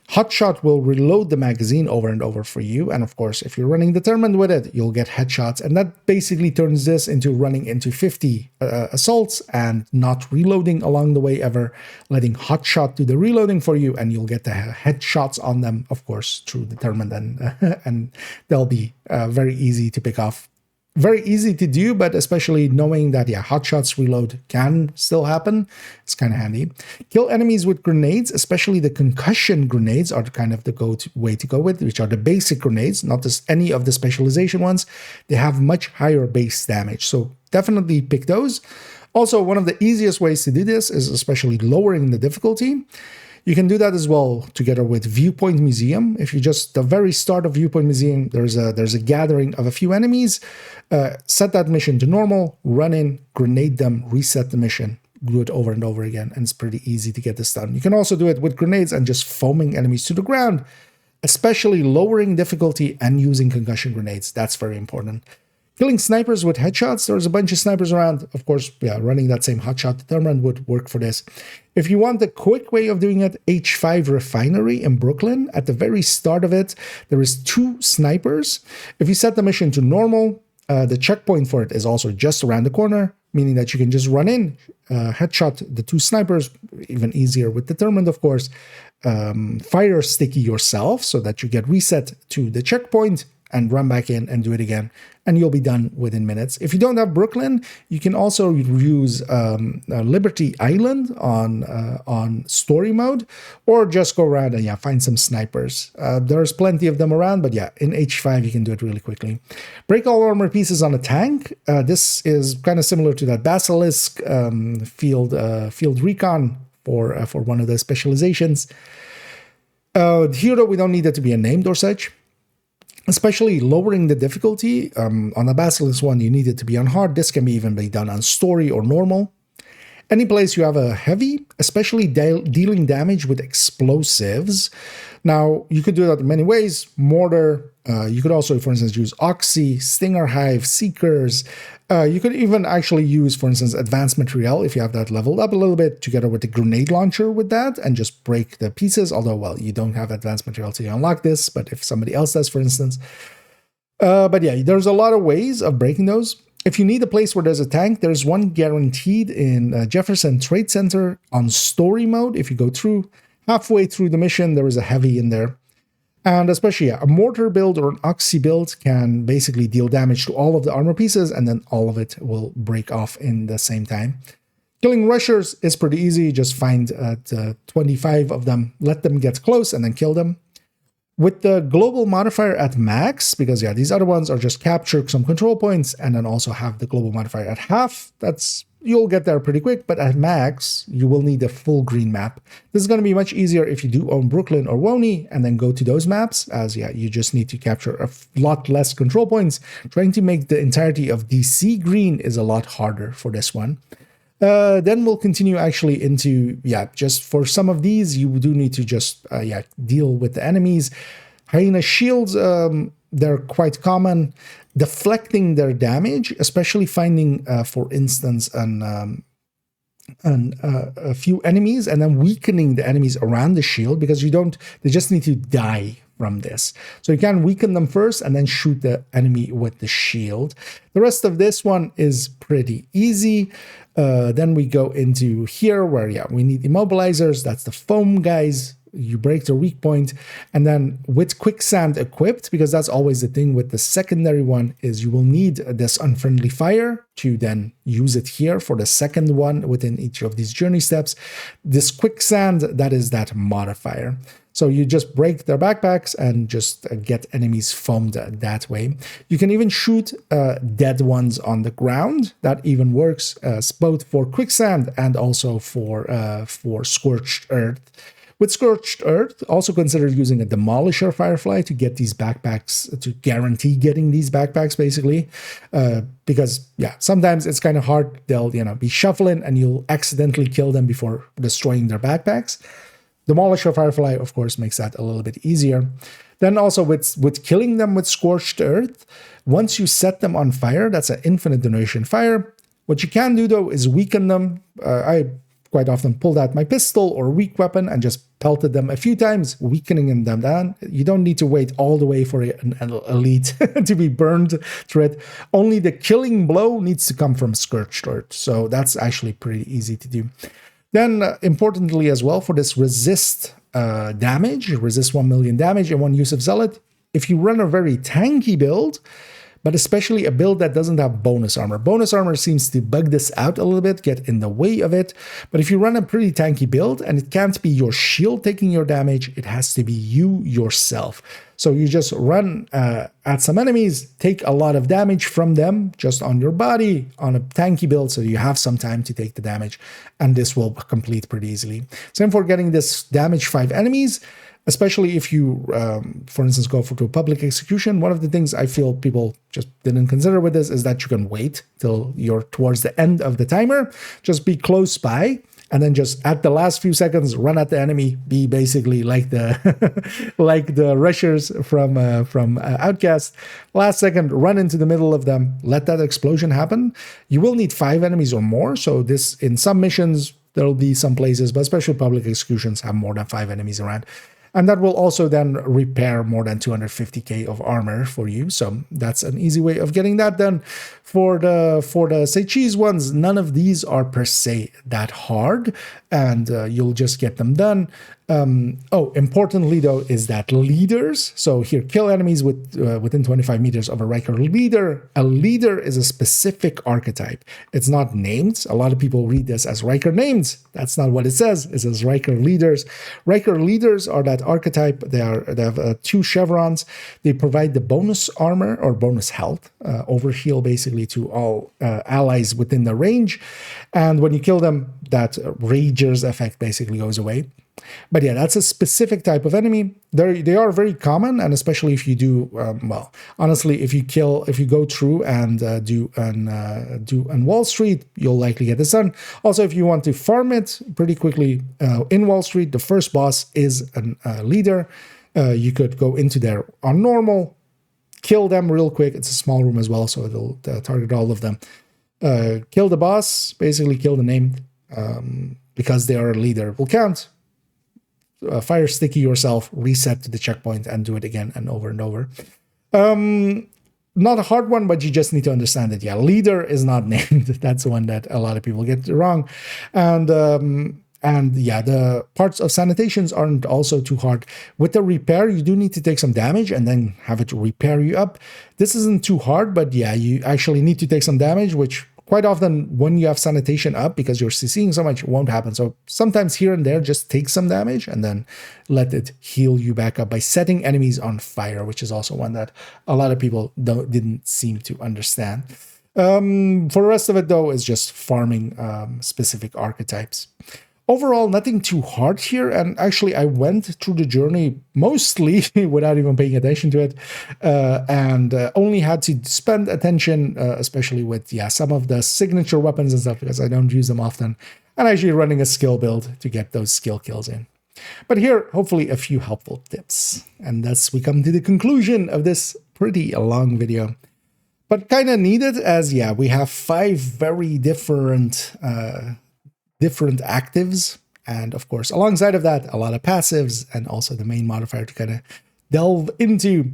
Hotshot will reload the magazine over and over for you, and of course, if you're running determined with it, you'll get headshots, and that basically turns this into running into 50 assaults and not reloading along the way ever, letting hotshot do the reloading for you, and you'll get the headshots on them, of course, through determined, and they'll be very easy to pick off. Very easy to do, but especially knowing that, yeah, hotshots reload can still happen, it's kind of handy. Kill enemies with grenades, especially the concussion grenades are kind of the way to go with, which are the basic grenades, not just any of the specialization ones. They have much higher base damage, so definitely pick those. Also, one of the easiest ways to do this is especially lowering the difficulty. You can do that as well together with Viewpoint Museum. If you just, the very start of Viewpoint Museum, there's a gathering of a few enemies. Set that mission to normal, run in, grenade them, reset the mission, do it over and over again, and it's pretty easy to get this done. You can also do it with grenades and just foaming enemies to the ground, especially lowering difficulty and using concussion grenades. That's very important. Killing snipers with headshots. There's a bunch of snipers around. Of course, yeah, running that same hotshot determined would work for this. If you want the quick way of doing it, H5 Refinery in Brooklyn, at the very start of it, there is 2 snipers. If you set the mission to normal, the checkpoint for it is also just around the corner, meaning that you can just run in, headshot the 2 snipers, even easier with determined, of course, fire sticky yourself so that you get reset to the checkpoint, and run back in and do it again, and you'll be done within minutes. If you don't have Brooklyn, you can also use Liberty Island on story mode, or just go around and, yeah, find some snipers. There's plenty of them around, but yeah, in H5 you can do it really quickly. Break all armor pieces on a tank. This is kind of similar to that Basilisk field recon for one of the specializations. Here though, we don't need it to be a named or such. Especially lowering the difficulty. On the Basilisk one, you need it to be on hard. This can even be done on story or normal. Any place you have a heavy, especially dealing damage with explosives. Now, you could do that in many ways. Mortar, you could also, for instance, use Oxy, Stinger Hive, Seekers. You could even actually use, for instance, Advanced Materiel if you have that leveled up a little bit, together with the grenade launcher with that, and just break the pieces. Although, well, you don't have Advanced Material to unlock this, but if somebody else does, for instance. But yeah, there's a lot of ways of breaking those. If you need a place where there's a tank, there's one guaranteed in Jefferson Trade Center on story mode. If you go through, halfway through the mission, there is a heavy in there. And especially, yeah, a mortar build or an Oxy build can basically deal damage to all of the armor pieces, and then all of it will break off in the same time. Killing rushers is pretty easy. Just find 25 of them, let them get close, and then kill them. With the global modifier at max, because yeah, these other ones are just capture some control points and then also have the global modifier at half. You'll get there pretty quick, but at max, you will need a full green map. This is going to be much easier if you do own Brooklyn or Woney and then go to those maps, as yeah, you just need to capture a lot less control points. Trying to make the entirety of DC green is a lot harder for this one. Then we'll continue actually into, yeah, just for some of these, you do need to just, yeah, deal with the enemies. Hyena shields, they're quite common. Deflecting their damage, especially finding, for instance, a few enemies and then weakening the enemies around the shield, because they just need to die from this. So you can weaken them first and then shoot the enemy with the shield. The rest of this one is pretty easy. Then we go into here where, yeah, we need immobilizers. That's the foam guys. You break the weak point, and then with quicksand equipped, because that's always the thing with the secondary one, is you will need this unfriendly fire to then use it here for the second one within each of these journey steps. This quicksand, that is that modifier. So you just break their backpacks and just get enemies foamed that way. You can even shoot dead ones on the ground. That even works both for quicksand and also for scorched earth. With Scorched Earth, also consider using a Demolisher Firefly to get these backpacks, to guarantee getting these backpacks, basically. Because, yeah, sometimes it's kind of hard. They'll, be shuffling and you'll accidentally kill them before destroying their backpacks. Demolisher Firefly, of course, makes that a little bit easier. Then also with killing them with Scorched Earth, once you set them on fire, that's an infinite duration fire. What you can do, though, is weaken them. I quite often pulled out my pistol or weak weapon and just pelted them a few times, weakening them down. You don't need to wait all the way for an elite to be burned through it. Only the killing blow needs to come from Scorched Earth. So that's actually pretty easy to do. Then importantly as well, for this resist damage, resist 1 million damage in one use of Zealot, if you run a very tanky build, but especially a build that doesn't have bonus armor. Bonus armor seems to bug this out a little bit, get in the way of it. But if you run a pretty tanky build and it can't be your shield taking your damage, it has to be you yourself. So you just run at some enemies, take a lot of damage from them just on your body on a tanky build, so you have some time to take the damage, and this will complete pretty easily. Same for getting this damage 5 enemies. Especially if you, for instance, go to a public execution. One of the things I feel people just didn't consider with this is that you can wait till you're towards the end of the timer. Just be close by, and then just at the last few seconds, run at the enemy. Be basically like the like the rushers from Outcast. Last second, run into the middle of them. Let that explosion happen. You will need 5 enemies or more. So this, in some missions, there'll be some places, but especially public executions, have more than 5 enemies around. And that will also then repair more than 250k of armor for you. So that's an easy way of getting that done. For the say cheese ones, none of these are per se that hard, and you'll just get them done. Importantly though, is that leaders. So here, kill enemies within 25 meters of a Riker leader. A leader is a specific archetype. It's not named. A lot of people read this as Riker names. That's not what it says. It says Riker leaders. Riker leaders are that archetype. They have 2 chevrons. They provide the bonus armor or bonus health, overheal basically to all allies within the range. And when you kill them, that Rager's effect basically goes away. But yeah, that's a specific type of enemy. They are very common, and especially if you do, well, honestly, if you go through and do on Wall Street, you'll likely get this done. Also, if you want to farm it pretty quickly in Wall Street, the first boss is a leader. You could go into there on normal, kill them real quick. It's a small room as well, so it'll target all of them. Kill the boss, basically kill the name, because they are a leader. Will count. Fire sticky yourself, reset to the checkpoint, and do it again and over and over. Not a hard one, but you just need to understand it. Yeah, leader is not named. That's the one that a lot of people get wrong. And yeah, the parts of sanitations aren't also too hard. With the repair, you do need to take some damage and then have it repair you up. This isn't too hard, but yeah, you actually need to take some damage, which quite often when you have sanitation up, because you're CCing so much, it won't happen. So sometimes here and there, just take some damage and then let it heal you back up by setting enemies on fire, which is also one that a lot of people didn't seem to understand. For the rest of it, though, is just farming specific archetypes. Overall, nothing too hard here, and actually I went through the journey mostly without even paying attention to it, and only had to spend attention, especially with some of the signature weapons and stuff, because I don't use them often, and actually running a skill build to get those skill kills in. But here, hopefully a few helpful tips, and thus we come to the conclusion of this pretty long video. But kind of needed, as we have 5 very different actives, and of course alongside of that a lot of passives, and also the main modifier to kind of delve into.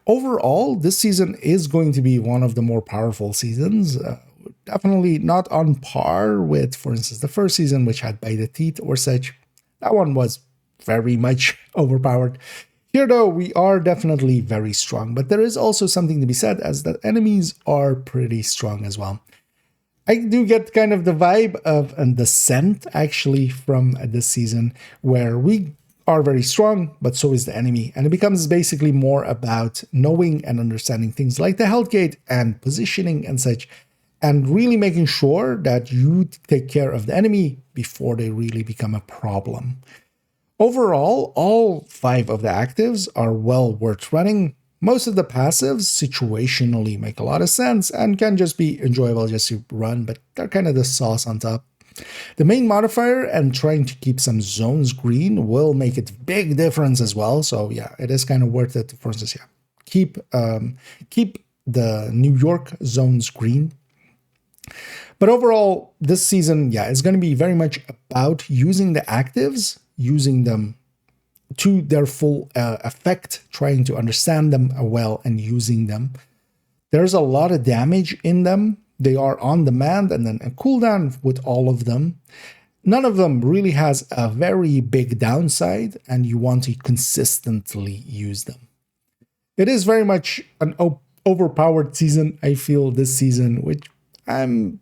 Overall, this season is going to be one of the more powerful seasons, definitely not on par with, for instance, the first season, which had By the Teeth or such. That one was very much overpowered. Here though, we are definitely very strong, but there is also something to be said, as the enemies are pretty strong as well. I do get kind of the vibe of a descent actually from this season, where we are very strong, but so is the enemy. And it becomes basically more about knowing and understanding things like the health gate and positioning and such, and really making sure that you take care of the enemy before they really become a problem. Overall, all 5 of the actives are well worth running. Most of the passives situationally make a lot of sense and can just be enjoyable just to run, but they're kind of the sauce on top. The main modifier and trying to keep some zones green will make it a big difference as well. So it is kind of worth it. For instance, keep the New York zones green. But overall, this season, is going to be very much about using the actives, using them to their full effect, trying to understand them well and using them. There's a lot of damage in them. They are on demand and then a cooldown with all of them. None of them really has a very big downside, and you want to consistently use them. It is very much an overpowered season, I feel, this season, which I'm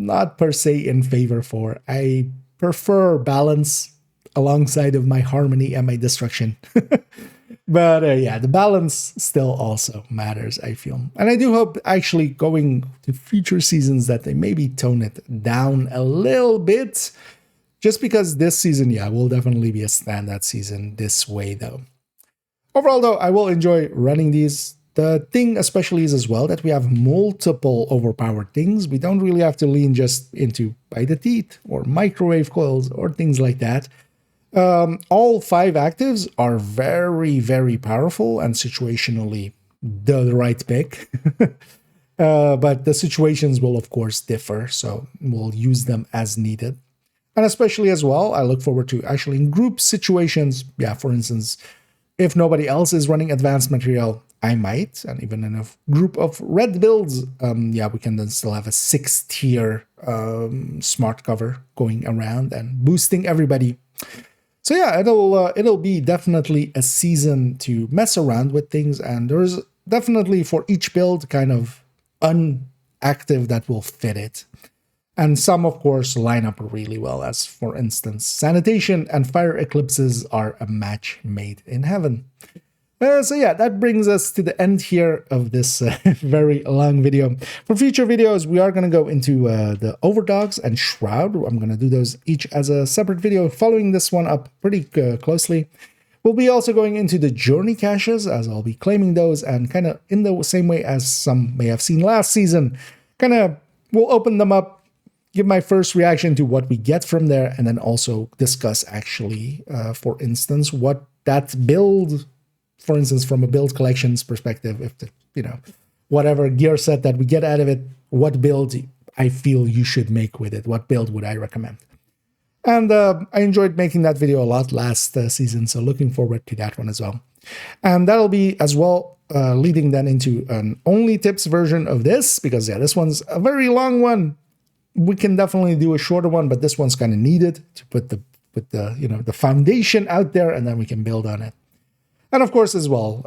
not per se in favor for. I prefer balance alongside of my harmony and my destruction. But the balance still also matters, I feel. And I do hope, actually, going to future seasons, that they maybe tone it down a little bit, just because this season, will definitely be a standout season this way, though. Overall, though, I will enjoy running these. The thing especially is as well that we have multiple overpowered things. We don't really have to lean just into By the Teeth or microwave coils or things like that. All 5 actives are very, very powerful and situationally the right pick. But the situations will, of course, differ, so we'll use them as needed. And especially as well, I look forward to actually in group situations. For instance, if nobody else is running advanced material, I might, and even in a group of red builds, we can then still have a 6-tier smart cover going around and boosting everybody. So it'll be definitely a season to mess around with things, and there's definitely for each build kind of unactive that will fit it. And some, of course, line up really well, as for instance, Sanitation and Fire Eclipses are a match made in heaven. That brings us to the end here of this very long video. For future videos, we are going to go into the Overdogs and Shroud. I'm going to do those each as a separate video, following this one up pretty closely. We'll be also going into the Journey caches, as I'll be claiming those, and kind of in the same way as some may have seen last season, we'll open them up, give my first reaction to what we get from there, and then also discuss actually, for instance, what that build, for instance, from a build collections perspective, if whatever gear set that we get out of it, what build I feel you should make with it, what build would I recommend? And I enjoyed making that video a lot last season, so looking forward to that one as well. And that'll be as well leading then into an only tips version of this, because this one's a very long one. We can definitely do a shorter one, but this one's kind of needed to put the foundation out there, and then we can build on it. And of course, as well,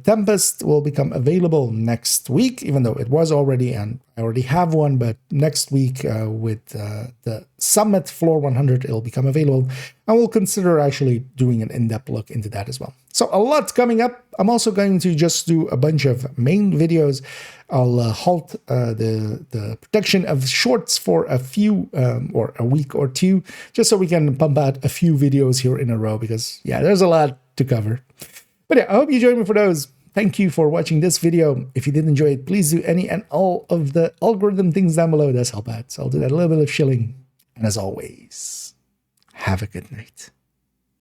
Tempest will become available next week, even though it was already, and I already have one, but next week with the Summit Floor 100, it'll become available. And we'll consider actually doing an in-depth look into that as well. So a lot coming up. I'm also going to just do a bunch of main videos. I'll halt the production of shorts for a few or a week or two, just so we can pump out a few videos here in a row, because yeah, there's a lot to cover. But yeah, I hope you join me for those. Thank you for watching this video. If you did enjoy it, please do any and all of the algorithm things down below. It does help out. So I'll do that, a little bit of shilling. And as always, have a good night.